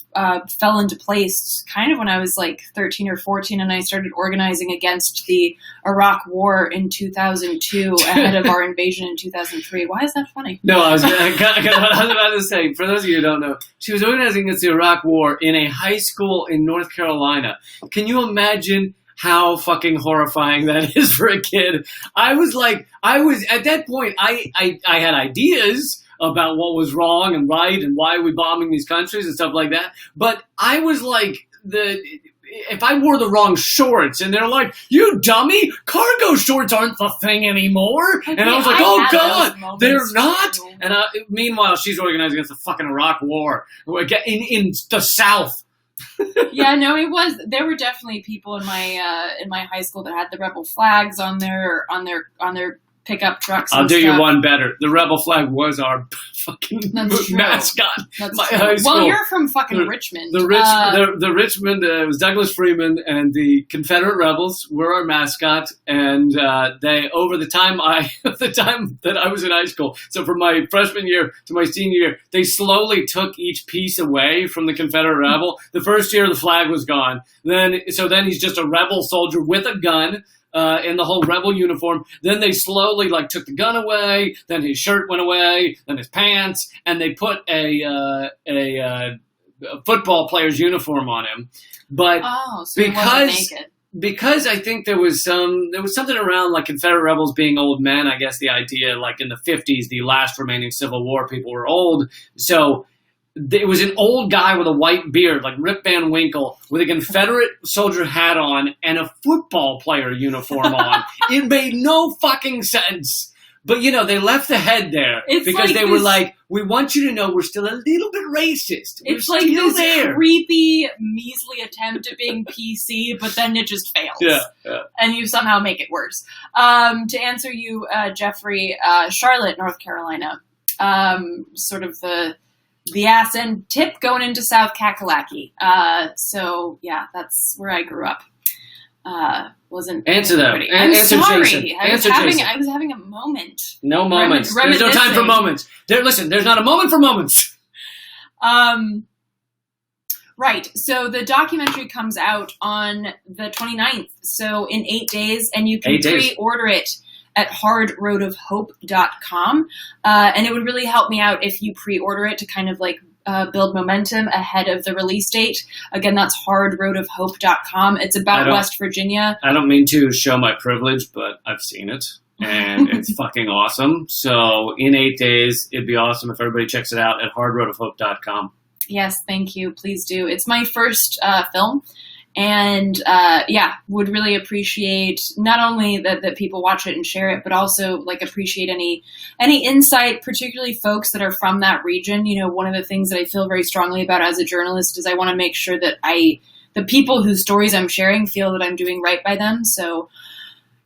Speaker 1: fell into place kind of when I was like 13 or 14, and I started organizing against the Iraq War in 2002 ahead of our invasion in 2003. Why is that funny?
Speaker 2: No, I was about to say, for those of you who don't know, she was organizing against the Iraq War in a high school in North Carolina. Can you imagine how fucking horrifying that is for a kid? I was at that point, I had ideas about what was wrong and right and why we bombing these countries and stuff like that. But I was like, if I wore the wrong shorts and they're like, you dummy, cargo shorts aren't the thing anymore. Okay, and I was like, oh God, they're not. Too. And meanwhile, she's organizing against the fucking Iraq War in the South.
Speaker 1: Yeah, no, it was. There were definitely people in my high school that had the rebel flags on their pickup trucks.
Speaker 2: I'll do you one better. The rebel flag was our fucking mascot.
Speaker 1: That's my high school. Well, you're from fucking Richmond.
Speaker 2: The Richmond, it was Douglas Freeman, and the Confederate rebels were our mascot. And they, over the time that I was in high school, so from my freshman year to my senior year, they slowly took each piece away from the Confederate rebel. The first year, the flag was gone. Then he's just a rebel soldier with a gun. In the whole rebel uniform. Then they slowly took the gun away. Then his shirt went away. Then his pants, and they put a football player's uniform on him. But
Speaker 1: so he wasn't naked.
Speaker 2: Because I think there was something around like Confederate rebels being old men. I guess the idea, like in the 50s, the last remaining Civil War, people were old. So it was an old guy with a white beard, like Rip Van Winkle, with a Confederate soldier hat on and a football player uniform on. It made no fucking sense. But, they left the head there because they were like, we want you to know we're still a little bit racist.
Speaker 1: It's like this creepy, measly attempt at being PC, but then it just fails.
Speaker 2: Yeah.
Speaker 1: And you somehow make it worse. To answer you, Jeffrey, Charlotte, North Carolina, sort of the ass end tip going into South Kakalaki. So yeah, that's where I grew up. Wasn't
Speaker 2: answer that?
Speaker 1: I'm
Speaker 2: answer
Speaker 1: sorry.
Speaker 2: Jason.
Speaker 1: I was having a moment.
Speaker 2: No moments. There's no time for moments. There's not a moment for moments.
Speaker 1: Right. So the documentary comes out on the 29th. So in 8 days, and you can pre-order it at hardroadofhope.com. And it would really help me out if you pre-order it to kind of like build momentum ahead of the release date. Again, that's hardroadofhope.com. It's about West Virginia.
Speaker 2: I don't mean to show my privilege, but I've seen it. And it's fucking awesome. So in 8 days, it'd be awesome if everybody checks it out at hardroadofhope.com.
Speaker 1: Yes, thank you. Please do. It's my first film. And would really appreciate not only that people watch it and share it, but also like appreciate any insight, particularly folks that are from that region. You know, one of the things that I feel very strongly about as a journalist is I want to make sure that the people whose stories I'm sharing feel that I'm doing right by them. So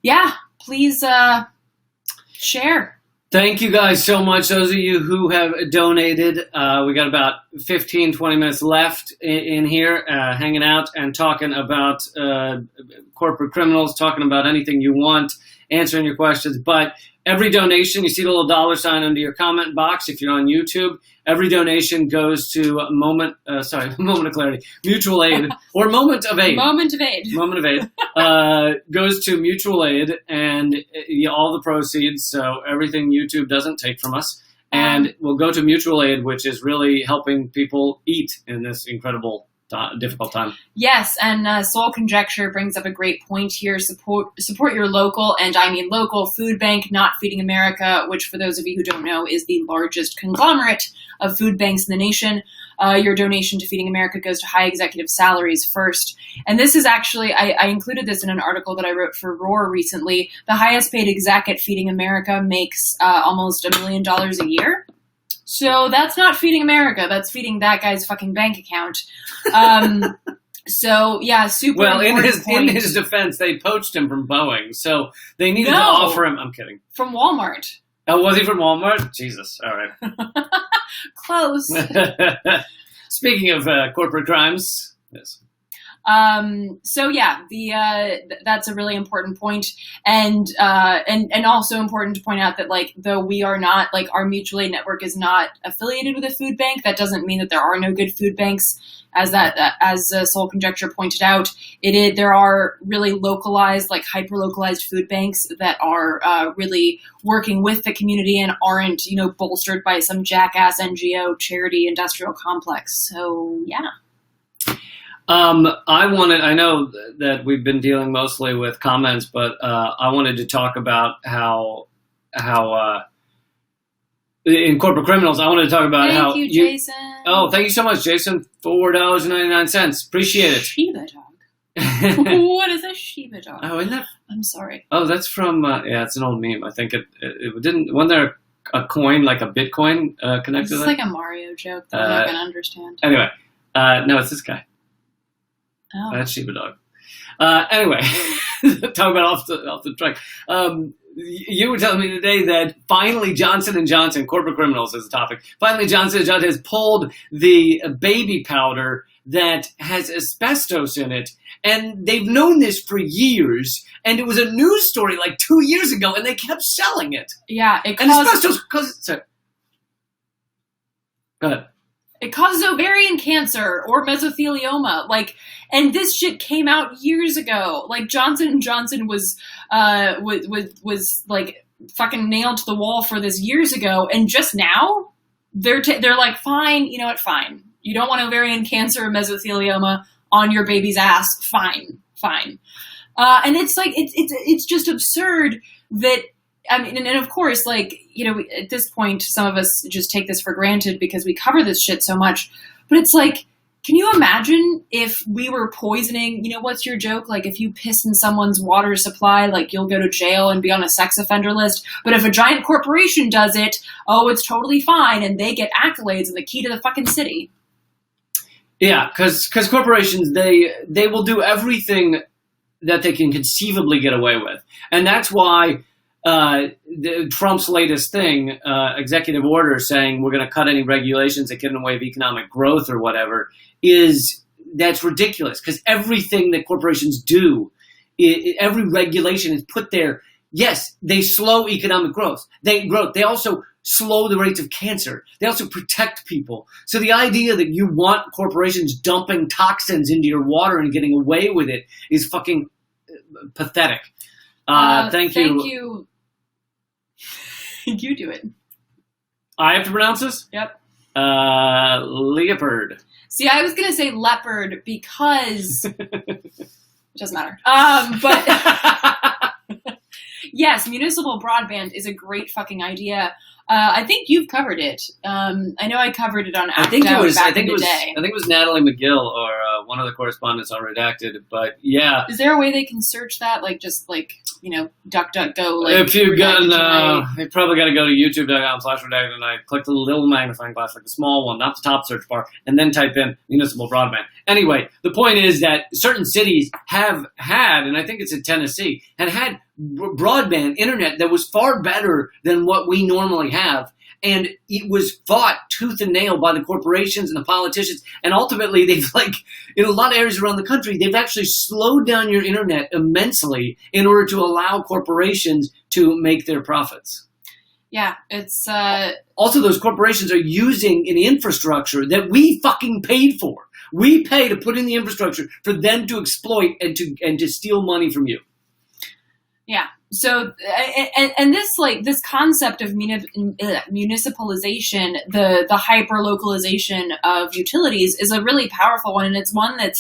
Speaker 1: yeah, please share.
Speaker 2: Thank you guys so much. Those of you who have donated, we got about 15, 20 minutes left in here, hanging out and talking about corporate criminals, talking about anything you want, answering your questions. But every donation, you see the little $sign under your comment box if you're on YouTube. Every donation goes to Moment of Clarity, Mutual Aid, or Moment of Aid.
Speaker 1: Moment of Aid.
Speaker 2: Moment of Aid goes to Mutual Aid, and all the proceeds, so everything YouTube doesn't take from us, and will go to Mutual Aid, which is really helping people eat in this incredible difficult time.
Speaker 1: Yes, and Soul Conjecture brings up a great point here. Support your local, and I mean local, food bank, Not Feeding America, which for those of you who don't know is the largest conglomerate of food banks in the nation. Your donation to Feeding America goes to high executive salaries first. And this is actually, I included this in an article that I wrote for Roar recently. The highest paid exec at Feeding America makes almost $1 million a year. So that's not feeding America. That's feeding that guy's fucking bank account. So yeah, super.
Speaker 2: Well, in his defense, they poached him from Boeing, so they needed to offer him. I'm kidding.
Speaker 1: From Walmart.
Speaker 2: Oh, was he from Walmart? Jesus. All right.
Speaker 1: Close.
Speaker 2: Speaking of corporate crimes, yes.
Speaker 1: So yeah, that's a really important point. And also important to point out that like, though we are not, like our mutual aid network is not affiliated with a food bank, that doesn't mean that there are no good food banks. As Soul Conjecture pointed out, there are really localized, like hyper-localized food banks that are really working with the community and aren't, bolstered by some jackass NGO charity industrial complex. So yeah.
Speaker 2: I know that we've been dealing mostly with comments, but I wanted to talk about how in corporate criminals, I wanted to talk about
Speaker 1: Thank you, Jason.
Speaker 2: Oh, thank you so much, Jason. $4.99. Appreciate it.
Speaker 1: Shiba dog. What is a Shiba dog?
Speaker 2: Oh, isn't that?
Speaker 1: I'm sorry.
Speaker 2: Oh, that's from, it's an old meme. I think it didn't, wasn't there a coin, like a Bitcoin connected to that?
Speaker 1: It's like a Mario joke that I'm not going to understand.
Speaker 2: Anyway, no, it's this guy.
Speaker 1: Oh.
Speaker 2: That's Shiba dog. Anyway, talk about off the track. You were telling me today that finally Johnson & Johnson, corporate criminals is the topic, finally Johnson & Johnson has pulled the baby powder that has asbestos in it. And they've known this for years. And it was a news story like 2 years ago, and they kept selling it.
Speaker 1: Yeah.
Speaker 2: Asbestos causes... Sorry. Go ahead.
Speaker 1: It causes ovarian cancer or mesothelioma. And this shit came out years ago. Like Johnson & Johnson was like fucking nailed to the wall for this years ago. And just now they're like, fine, you know what? Fine. You don't want ovarian cancer or mesothelioma on your baby's ass. Fine. And it's like, it's just absurd that, I mean, and of course, like, at this point, some of us just take this for granted because we cover this shit so much. But it's like, can you imagine if we were poisoning, what's your joke? Like, if you piss in someone's water supply, like, you'll go to jail and be on a sex offender list. But if a giant corporation does it, it's totally fine. And they get accolades and the key to the fucking city.
Speaker 2: Yeah, because corporations, they will do everything that they can conceivably get away with. And that's why... Trump's latest thing, executive order saying we're going to cut any regulations that get in the way of economic growth or whatever, that's ridiculous because everything that corporations do, every regulation is put there. Yes, they slow economic growth. They also slow the rates of cancer. They also protect people. So the idea that you want corporations dumping toxins into your water and getting away with it is fucking pathetic. Thank you.
Speaker 1: You do it.
Speaker 2: I have to pronounce this?
Speaker 1: Yep.
Speaker 2: Leopard.
Speaker 1: See, I was going to say leopard because it doesn't matter. But yes, municipal broadband is a great fucking idea. I think you've covered it. I know I covered it on Act Out back in the day.
Speaker 2: I think it was Natalie McGill or one of the correspondents on Redacted. But yeah,
Speaker 1: is there a way they can search that? Like just like DuckDuckGo. Like
Speaker 2: if you've gotten, they probably got to go to youtube.com/redacted tonight. Click the little magnifying glass, like the small one, not the top search bar, and then type in municipal broadband. Anyway, the point is that certain cities have had, and I think it's in Tennessee, had broadband internet that was far better than what we normally have. And it was fought tooth and nail by the corporations and the politicians. And ultimately, they've in a lot of areas around the country, they've actually slowed down your internet immensely in order to allow corporations to make their profits.
Speaker 1: Yeah, it's...
Speaker 2: Also, those corporations are using an infrastructure that we fucking paid for. We pay to put in the infrastructure for them to exploit and to steal money from you.
Speaker 1: Yeah. So, and this concept of municipalization, the hyper localization of utilities is a really powerful one, and it's one that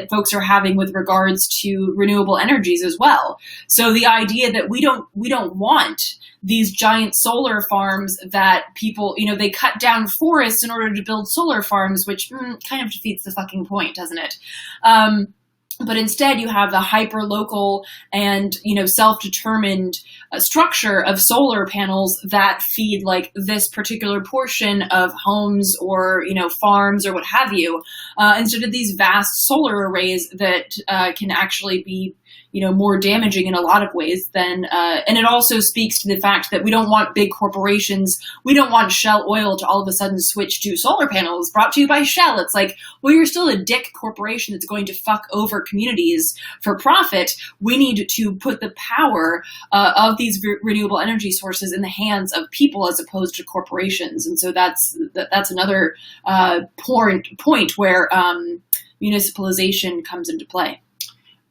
Speaker 1: folks are having with regards to renewable energies as well. So the idea that we don't want these giant solar farms that people, they cut down forests in order to build solar farms, which kind of defeats the fucking point, doesn't it? But instead, you have the hyper-local and, self-determined structure of solar panels that feed, this particular portion of homes or, farms or what have you, instead of these vast solar arrays that can actually be, more damaging in a lot of ways than, and it also speaks to the fact that we don't want big corporations, we don't want Shell Oil to all of a sudden switch to solar panels brought to you by Shell. It's like, well, you're still a dick corporation that's going to fuck over communities for profit. We need to put the power of these renewable energy sources in the hands of people as opposed to corporations. And so that's another point where municipalization comes into play.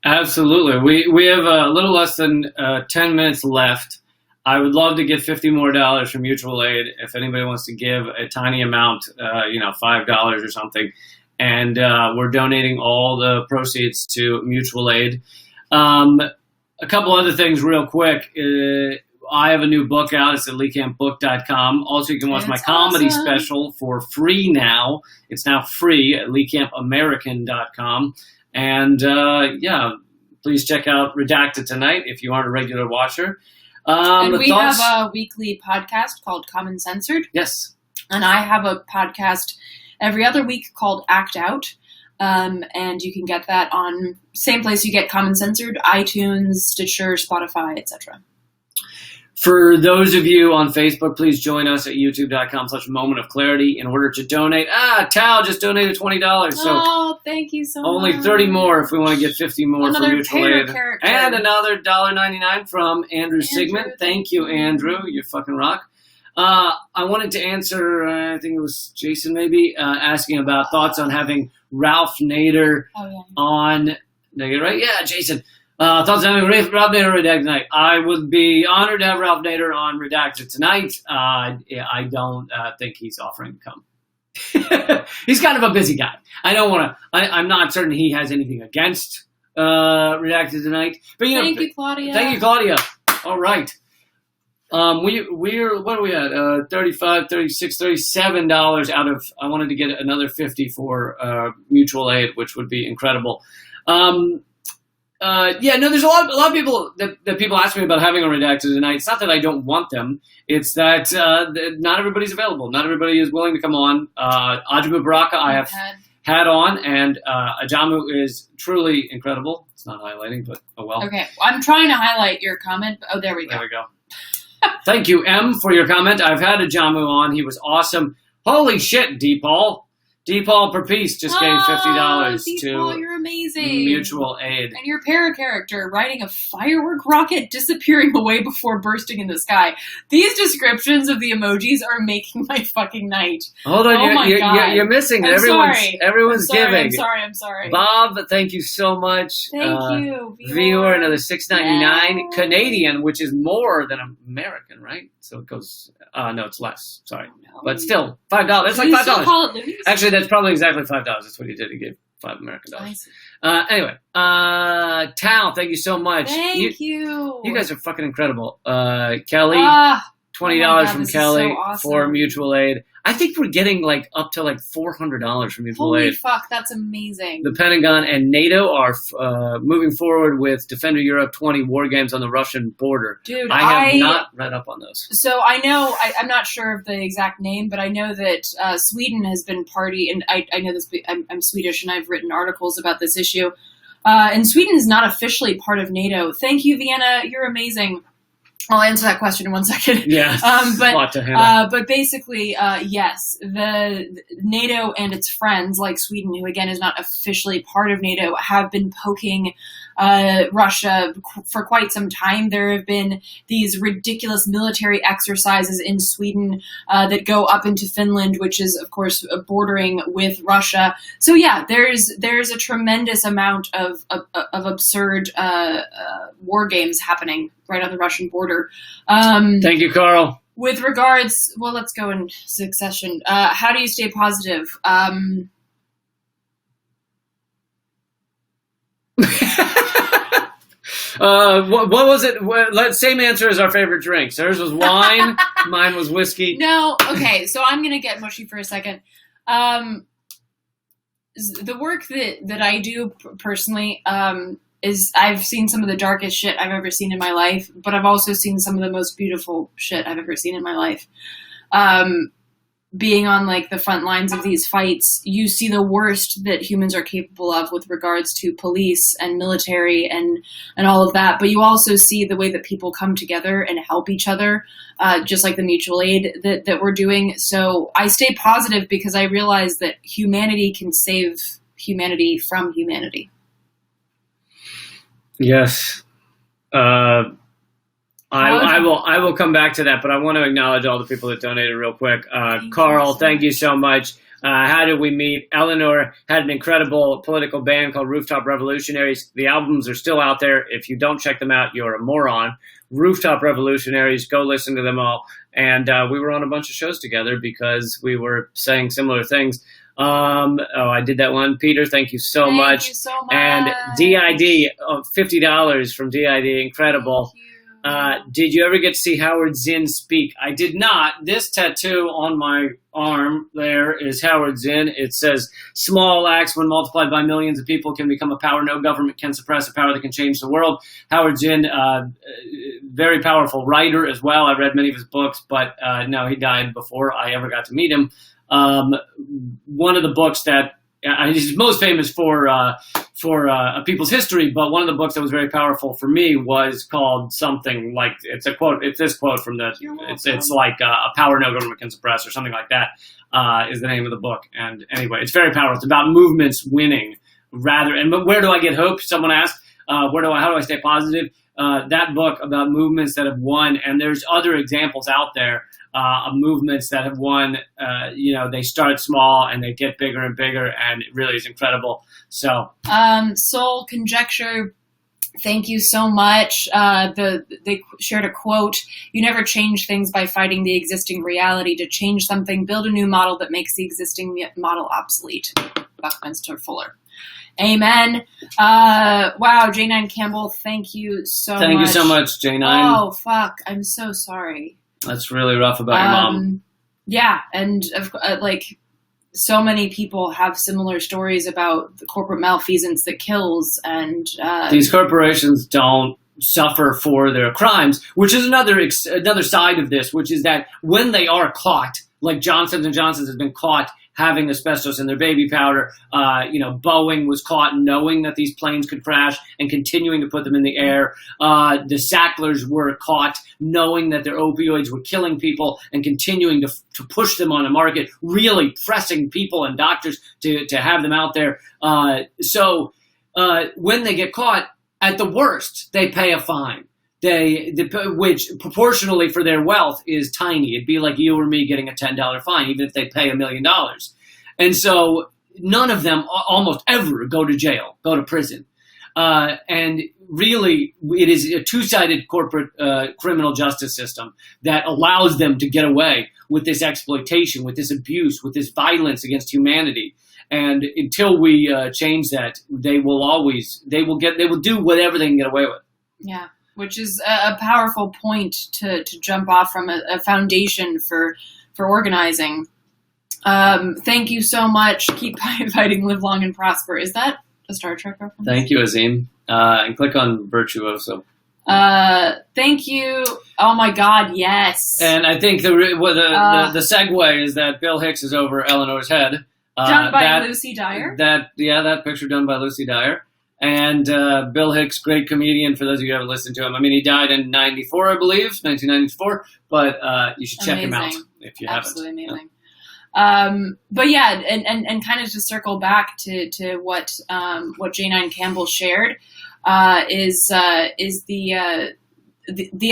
Speaker 2: Absolutely. We have a little less than 10 minutes left. I would love to get $50 more from mutual aid. If anybody wants to give a tiny amount, $5 or something. And we're donating all the proceeds to mutual aid. A couple other things real quick. I have a new book out. It's at leecampbook.com. Also, you can watch my comedy special for free now. It's now free at leecampamerican.com. And, please check out Redacted tonight if you aren't a regular watcher.
Speaker 1: And we have a weekly podcast called Common Censored.
Speaker 2: Yes.
Speaker 1: And I have a podcast every other week called Act Out. And you can get that on same place you get Common Censored, iTunes, Stitcher, Spotify, etc.
Speaker 2: For those of you on Facebook, please join us at youtube.com/Moment of Clarity in order to donate. Tal just donated $20. So
Speaker 1: thank you so
Speaker 2: only
Speaker 1: much.
Speaker 2: 30 more if we want to get 50 more
Speaker 1: another
Speaker 2: for mutual aid.
Speaker 1: Character.
Speaker 2: And another $1.99 from Andrew Sigmund. Thank you, Andrew. You fucking rock. I wanted to answer, I think it was Jason maybe, asking about thoughts on having Ralph Nader on. Did I get it right? Yeah, Jason. Thoughts on having Ralph Nader on Redacted tonight. I would be honored to have Ralph Nader on Redacted tonight. I don't think he's offering to come. He's kind of a busy guy. I'm not certain he has anything against Redacted tonight. But
Speaker 1: Thank you, Claudia.
Speaker 2: Thank you, Claudia. All right. We're what are we at? $35, $36, $37 out of. I wanted to get another 50 for mutual aid, which would be incredible. There's a lot of people that people ask me about having on Redacted tonight. It's not that I don't want them. It's that not everybody's available. Not everybody is willing to come on. Ajamu Baraka I have had on, and Ajamu is truly incredible. It's not highlighting, but oh well.
Speaker 1: Okay, I'm trying to highlight your comment. Oh, there we go.
Speaker 2: There we go. Thank you, M, for your comment. I've had Ajamu on. He was awesome. Holy shit, Deepal. D. Paul Perpice just gave $50
Speaker 1: Paul,
Speaker 2: to
Speaker 1: you're amazing.
Speaker 2: Mutual Aid.
Speaker 1: And your para-character riding a firework rocket disappearing away before bursting in the sky. These descriptions of the emojis are making my fucking night.
Speaker 2: Hold on,
Speaker 1: God.
Speaker 2: you're missing it. Everyone's giving.
Speaker 1: I'm sorry.
Speaker 2: Bob, thank you so much.
Speaker 1: Thank you.
Speaker 2: Viewer, another $6.99.
Speaker 1: No.
Speaker 2: Canadian, which is more than American, right? So it goes, no, it's less. Sorry.
Speaker 1: No.
Speaker 2: But still, $5. It's like
Speaker 1: You
Speaker 2: $5.
Speaker 1: still call it loonies?
Speaker 2: Actually, that's probably exactly $5. That's what he did. He gave $5 American dollars. Anyway, Tal, thank you so much.
Speaker 1: Thank you.
Speaker 2: You guys are fucking incredible. Kelly, $20 from Kelly for Mutual Aid. I think we're getting like up to like $400 from Mutual Aid.
Speaker 1: Holy fuck, that's amazing.
Speaker 2: The Pentagon and NATO are moving forward with Defender Europe 20 war games on the Russian border.
Speaker 1: Dude,
Speaker 2: I have not read up on those.
Speaker 1: So I know, I'm not sure of the exact name, but I know that Sweden has been party, and I know this, I'm Swedish and I've written articles about this issue. And Sweden is not officially part of NATO. Thank you, Vienna. You're amazing. I'll answer that question in 1 second.
Speaker 2: Yeah,
Speaker 1: but basically, yes, the NATO and its friends, like Sweden, who again is not officially part of NATO, have been poking Russia for quite some time. There have been these ridiculous military exercises in Sweden that go up into Finland, which is, of course, bordering with Russia. So yeah, there's a tremendous amount of absurd war games happening right on the Russian border.
Speaker 2: Thank you, Carl.
Speaker 1: With regards, well, let's go in succession. How do you stay positive?
Speaker 2: What was it? Same answer as our favorite drink. Hers was wine. Mine was whiskey.
Speaker 1: No. Okay. So I'm going to get mushy for a second. The work that I do personally, is I've seen some of the darkest shit I've ever seen in my life, but I've also seen some of the most beautiful shit I've ever seen in my life. Being on like the front lines of these fights, you see the worst that humans are capable of with regards to police and military and all of that. But you also see the way that people come together and help each other, just like the mutual aid that we're doing. So I stay positive because I realize that humanity can save humanity from humanity.
Speaker 2: Yes. I will come back to that, but I want to acknowledge all the people that donated real quick. Carl, thank you so much. How did we meet? Eleanor had an incredible political band called Rooftop Revolutionaries. The albums are still out there. If you don't check them out, you're a moron. Rooftop Revolutionaries, go listen to them all. And we were on a bunch of shows together because we were saying similar things. I did that one. Peter, thank you so much.
Speaker 1: Thank you so much.
Speaker 2: And DID, $50 from DID, incredible. Did you ever get to see Howard Zinn speak? I did not. This tattoo on my arm there is Howard Zinn. It says, small acts when multiplied by millions of people can become a power no government can suppress, a power that can change the world. Howard Zinn, very powerful writer as well. I read many of his books, but no, he died before I ever got to meet him. One of the books that he's most famous for A People's History, but one of the books that was very powerful for me was called something like, it's a quote, it's this quote from the, it's like a power no government can suppress or something like that, is the name of the book. And anyway, it's very powerful. It's about movements winning and where do I get hope? Someone asked, how do I stay positive? That book about movements that have won, and there's other examples out there of movements that have won. They start small and they get bigger and bigger, and it really is incredible. So,
Speaker 1: Soul Conjecture, thank you so much. They shared a quote: "You never change things by fighting the existing reality. To change something, build a new model that makes the existing model obsolete." Buckminster Fuller. Amen. Wow, J9 Campbell, thank you so much.
Speaker 2: Thank you so much, J9.
Speaker 1: Oh, fuck. I'm so sorry.
Speaker 2: That's really rough about your mom.
Speaker 1: Yeah, and so many people have similar stories about the corporate malfeasance that kills, and
Speaker 2: these corporations don't suffer for their crimes, which is another side of this, which is that when they are caught, like Johnson & Johnson has been caught having asbestos in their baby powder. Boeing was caught knowing that these planes could crash and continuing to put them in the air. The Sacklers were caught knowing that their opioids were killing people and continuing to push them on the market, really pressing people and doctors to have them out there. So when they get caught, at the worst, they pay a fine. Which proportionally for their wealth is tiny. It'd be like you or me getting a $10 fine, even if they pay $1 million. And so none of them almost ever go to jail, go to prison. And really, it is a two-sided corporate criminal justice system that allows them to get away with this exploitation, with this abuse, with this violence against humanity. And until we change that, they will do whatever they can get away with.
Speaker 1: Yeah. Which is a powerful point to jump off from, a foundation for organizing. Thank you so much. Keep fighting, live long and prosper. Is that a Star Trek reference?
Speaker 2: Thank you, Azim. And click on Virtuoso.
Speaker 1: Thank you. Oh my God, yes.
Speaker 2: And I think the segue is that Bill Hicks is over Eleanor's head.
Speaker 1: Done by Lucy Dyer?
Speaker 2: That picture done by Lucy Dyer. And Bill Hicks, great comedian, for those of you who haven't listened to him. I mean, he died in 1994, but you should check him out if you haven't.
Speaker 1: Absolutely amazing. Yeah. But yeah, and kind of to circle back to what J9 Campbell shared, is the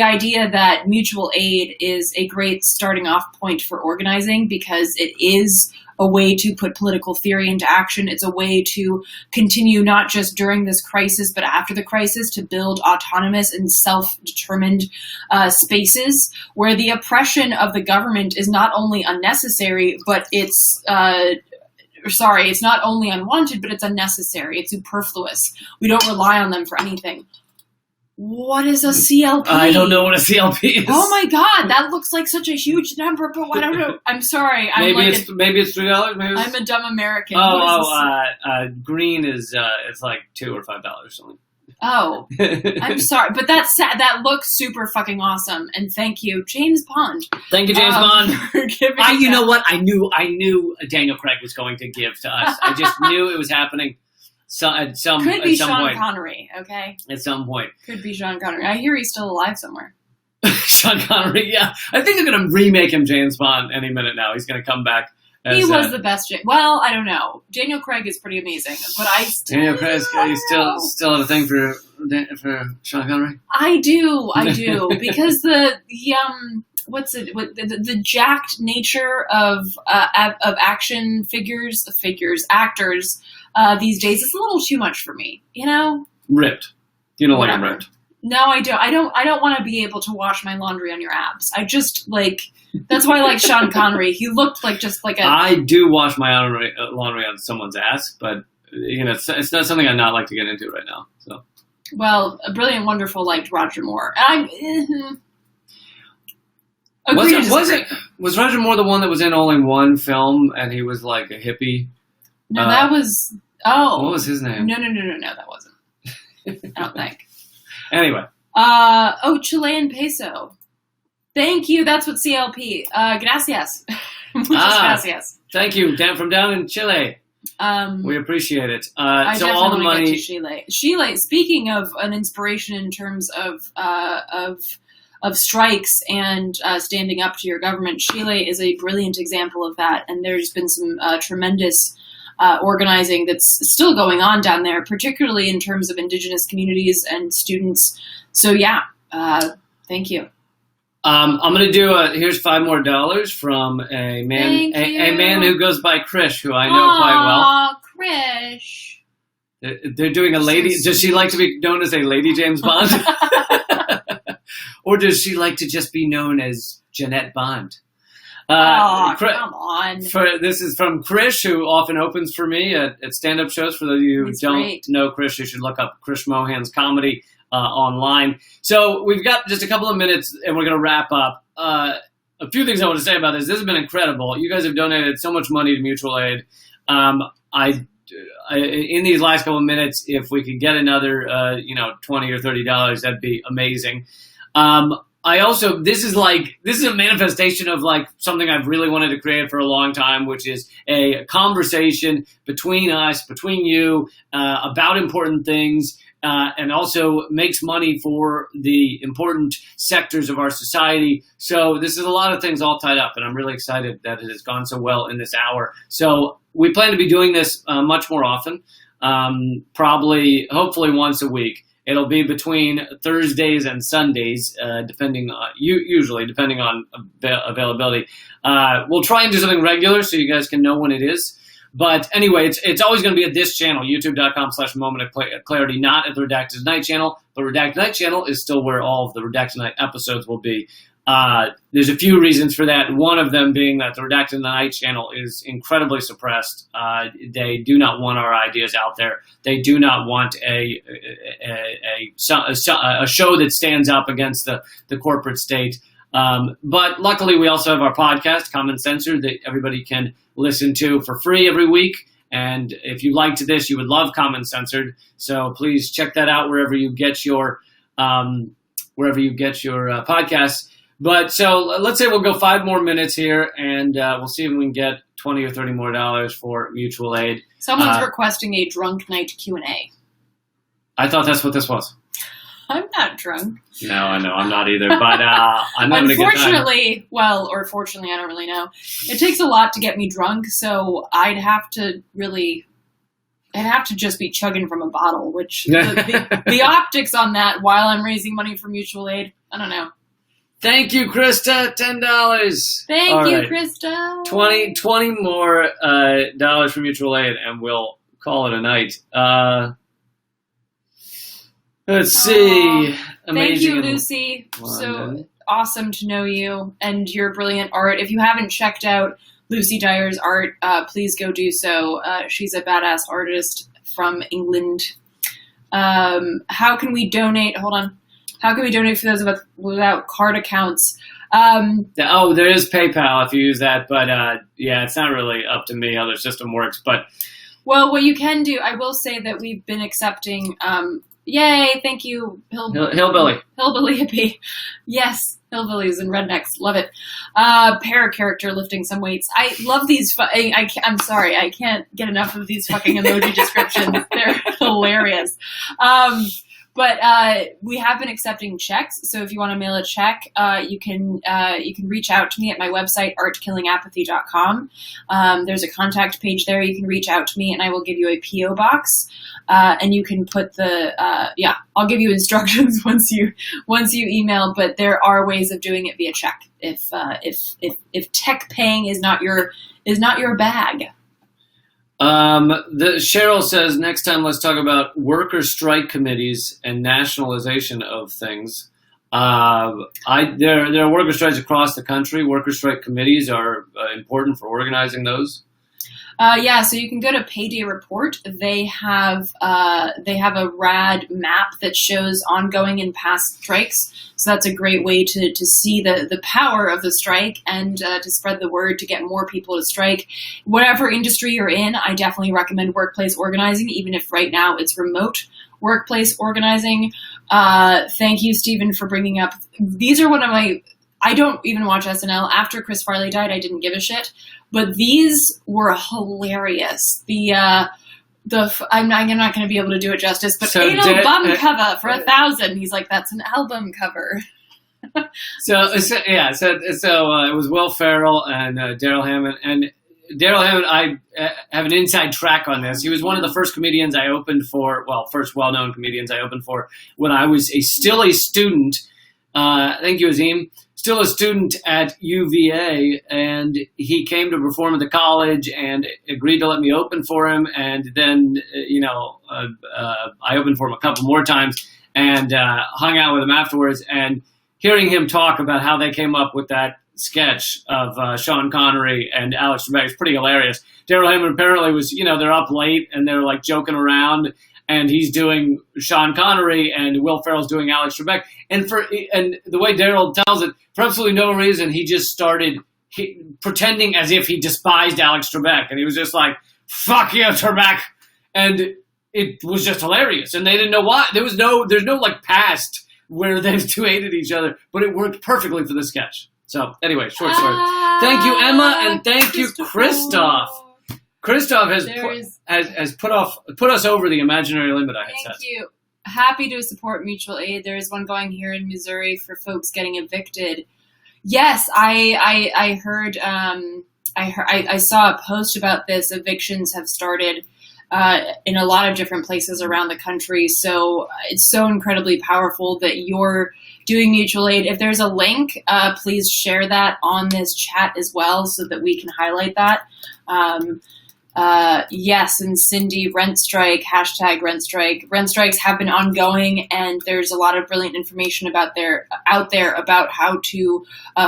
Speaker 1: idea that mutual aid is a great starting off point for organizing, because it is a way to put political theory into action. It's a way to continue, not just during this crisis, but after the crisis, to build autonomous and self-determined spaces where the oppression of the government is not only unnecessary, but it's not only unwanted, but it's unnecessary. It's superfluous. We don't rely on them for anything. What is a CLP?
Speaker 2: I don't know what a CLP is.
Speaker 1: Oh my God, that looks like such a huge number, but I don't know. I'm sorry.
Speaker 2: Maybe it's $3. Maybe
Speaker 1: I'm a dumb American.
Speaker 2: Green is it's like $2 or $5 or something.
Speaker 1: Oh, I'm sorry, but that looks super fucking awesome, and thank you, James Bond.
Speaker 2: Thank you, James Bond.
Speaker 1: For giving
Speaker 2: you know what? I knew Daniel Craig was going to give to us. I just knew it was happening. Could
Speaker 1: be
Speaker 2: Sean
Speaker 1: point. Connery, okay?
Speaker 2: At some point.
Speaker 1: Could be Sean Connery. I hear he's still alive somewhere.
Speaker 2: Sean Connery, yeah. I think they're going to remake him James Bond any minute now. He's going to come back.
Speaker 1: He was the best. Well, I don't know. Daniel Craig is pretty amazing, but I still...
Speaker 2: Daniel Craig, you still have a thing for Sean Connery?
Speaker 1: I do, because the jacked nature of action actors these days is a little too much for me, you know?
Speaker 2: Ripped. You don't like him ripped.
Speaker 1: No, I don't. I don't want to be able to wash my laundry on your abs. I just that's why I like Sean Connery. He looked like
Speaker 2: I do wash my laundry on someone's ass, but it's not something I'd not like to get into right now. So. Well,
Speaker 1: A Brilliant Wonderful liked Roger Moore.
Speaker 2: Was Roger Moore the one that was in only one film and he was like a hippie?
Speaker 1: No, that was... Oh.
Speaker 2: What was his name?
Speaker 1: No, that wasn't. I don't think.
Speaker 2: Anyway.
Speaker 1: Chilean peso. Thank you. That's what CLP. Gracias. Muchas gracias.
Speaker 2: Thank you. From down in Chile. We appreciate it. So all the money...
Speaker 1: Chile, speaking of an inspiration in terms of strikes and standing up to your government, Chile is a brilliant example of that. And there's been some tremendous organizing that's still going on down there, particularly in terms of indigenous communities and students. So yeah, thank you.
Speaker 2: I'm going to do here's $5 more from a man, a man who goes by Krish, who I know quite
Speaker 1: well. Krish.
Speaker 2: They're doing a lady. Does she like to be known as a Lady James Bond? Or does she like to just be known as Jeanette Bond?
Speaker 1: Come on.
Speaker 2: This is from Krish, who often opens for me at stand-up shows. For those of you who don't know Krish, you should look up Krish Mohan's comedy online. So we've got just a couple of minutes, and we're going to wrap up. A few things I want to say about this. This has been incredible. You guys have donated so much money to mutual aid. In these last couple of minutes, if we could get another, $20 or $30, that'd be amazing. this is a manifestation of like something I've really wanted to create for a long time, which is a conversation between us, between you, about important things, and also makes money for the important sectors of our society. So this is a lot of things all tied up, and I'm really excited that it has gone so well in this hour. So we plan to be doing this much more often, hopefully once a week. It'll be between Thursdays and Sundays, usually depending on availability. We'll try and do something regular so you guys can know when it is. But anyway, it's always going to be at this channel, youtube.com/Moment of Clarity, not at the Redacted Night channel. The Redacted Night channel is still where all of the Redacted Night episodes will be. There's a few reasons for that. One of them being that the Redacted Night channel is incredibly suppressed. They do not want our ideas out there. They do not want a show that stands up against the corporate state. But luckily, we also have our podcast, Common Censored, that everybody can listen to for free every week. And if you liked this, you would love Common Censored. So please check that out wherever you get your podcasts. But so let's say we'll go 5 more minutes here, and we'll see if we can get $20 or $30 more for mutual aid.
Speaker 1: Someone's requesting a drunk night Q&A.
Speaker 2: I thought that's what this was.
Speaker 1: I'm not drunk.
Speaker 2: No, I know I'm not either. But I'm having a good time.
Speaker 1: Unfortunately, fortunately, I don't really know. It takes a lot to get me drunk, so I'd have to just be chugging from a bottle, which the optics on that while I'm raising money for mutual aid, I don't know.
Speaker 2: Thank you, Krista. $10.
Speaker 1: Thank you, Krista.
Speaker 2: 20 more dollars for mutual aid, and we'll call it a night. Let's see.
Speaker 1: Thank you, Lucy. So awesome to know you and your brilliant art. If you haven't checked out Lucy Dyer's art, please go do so. She's a badass artist from England. How can we donate? Hold on. How can we donate for those of us without card accounts?
Speaker 2: There is PayPal if you use that, but it's not really up to me how their system works. But
Speaker 1: what you can do, I will say that we've been accepting. Yay! Thank you,
Speaker 2: Hillbilly
Speaker 1: hippie. Yes, hillbillies and rednecks, love it. Para character lifting some weights. I love these. I'm sorry, I can't get enough of these fucking emoji descriptions. They're hilarious. But we have been accepting checks, so if you want to mail a check, you can reach out to me at my website, artkillingapathy.com. There's a contact page there. You can reach out to me, and I will give you a P.O. box, and you can put I'll give you instructions once you email. But there are ways of doing it via check if tech paying is not your bag.
Speaker 2: Cheryl says next time let's talk about worker strike committees and nationalization of things. There are worker strikes across the country. Worker strike committees are important for organizing those.
Speaker 1: So you can go to Payday Report. They have a rad map that shows ongoing and past strikes. So that's a great way to see the power of the strike and to spread the word to get more people to strike. Whatever industry you're in, I definitely recommend workplace organizing, even if right now it's remote workplace organizing. Thank you, Stephen, for bringing up. These are one of my. I don't even watch SNL. After Chris Farley died, I didn't give a shit. But these were hilarious. I'm not going to be able to do it justice, but anal bum cover for $1,000. He's like, that's an album cover.
Speaker 2: So it was Will Ferrell and Daryl Hammond. And Daryl Hammond, I have an inside track on this. He was one of the first comedians I opened for, first well-known comedians I opened for when I was still a student. Thank you, Azim. Still a student at UVA, and he came to perform at the college and agreed to let me open for him. And then, I opened for him a couple more times and hung out with him afterwards. And hearing him talk about how they came up with that sketch of Sean Connery and Alex Trebek is pretty hilarious. Daryl Hammond apparently was, they're up late and they're like joking around. And he's doing Sean Connery, and Will Ferrell's doing Alex Trebek. And the way Daryl tells it, for absolutely no reason, he just started pretending as if he despised Alex Trebek, and he was just like, "Fuck you, Trebek," and it was just hilarious. And they didn't know why. There's no like past where they've dueted each other, but it worked perfectly for the sketch. So anyway, short story. Thank you, Emma, and thank you, Christoph. Christoph has put us over the imaginary limit, I had said.
Speaker 1: Thank you. Happy to support mutual aid. There is one going here in Missouri for folks getting evicted. Yes, I heard. I saw a post about this. Evictions have started in a lot of different places around the country. So it's so incredibly powerful that you're doing mutual aid. If there's a link, please share that on this chat as well so that we can highlight that. Yes, and Cindy, rent strike, hashtag rent strike. Rent strikes have been ongoing, and there's a lot of brilliant information out there about how to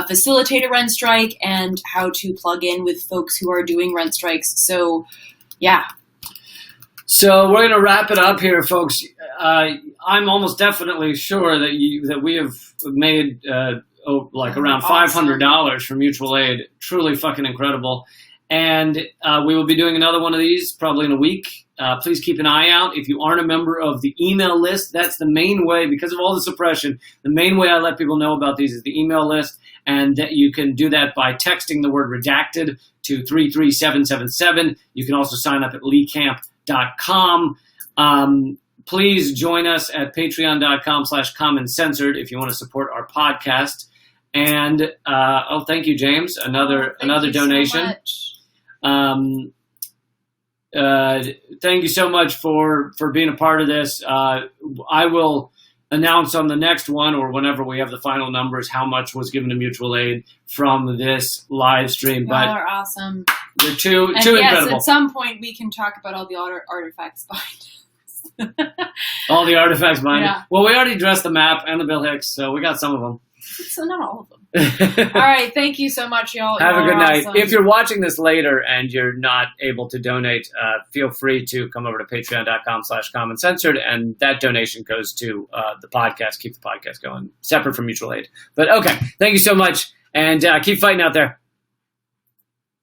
Speaker 1: facilitate a rent strike and how to plug in with folks who are doing rent strikes. So, yeah.
Speaker 2: So we're going to wrap it up here, folks. I'm almost definitely sure that we have made around $500 from mutual aid. Truly fucking incredible. And we will be doing another one of these probably in a week. Please keep an eye out. If you aren't a member of the email list, that's the main way, because of all the suppression, the main way I let people know about these is the email list. And that you can do that by texting the word redacted to 33777. You can also sign up at leecamp.com. Please join us at patreon.com/commoncensored if you want to support our podcast. And thank you, James. Another donation.
Speaker 1: So
Speaker 2: thank you so much for being a part of this. I will announce on the next one, or whenever we have the final numbers, how much was given to mutual aid from this live stream.
Speaker 1: Y'all are awesome.
Speaker 2: You're too
Speaker 1: yes,
Speaker 2: incredible.
Speaker 1: At some point we can talk about all the artifacts behind us.
Speaker 2: All the artifacts behind
Speaker 1: Yeah.
Speaker 2: it. Well, we already addressed the map and the Bill Hicks, so we got some of them.
Speaker 1: So not all of them. All right, thank you so much, y'all.
Speaker 2: Have a good night.
Speaker 1: Awesome.
Speaker 2: If you're watching this later and you're not able to donate, feel free to come over to patreon.com/commoncensored, and that donation goes to the podcast. Keep the podcast going, separate from mutual aid. But okay, thank you so much, and keep fighting out there.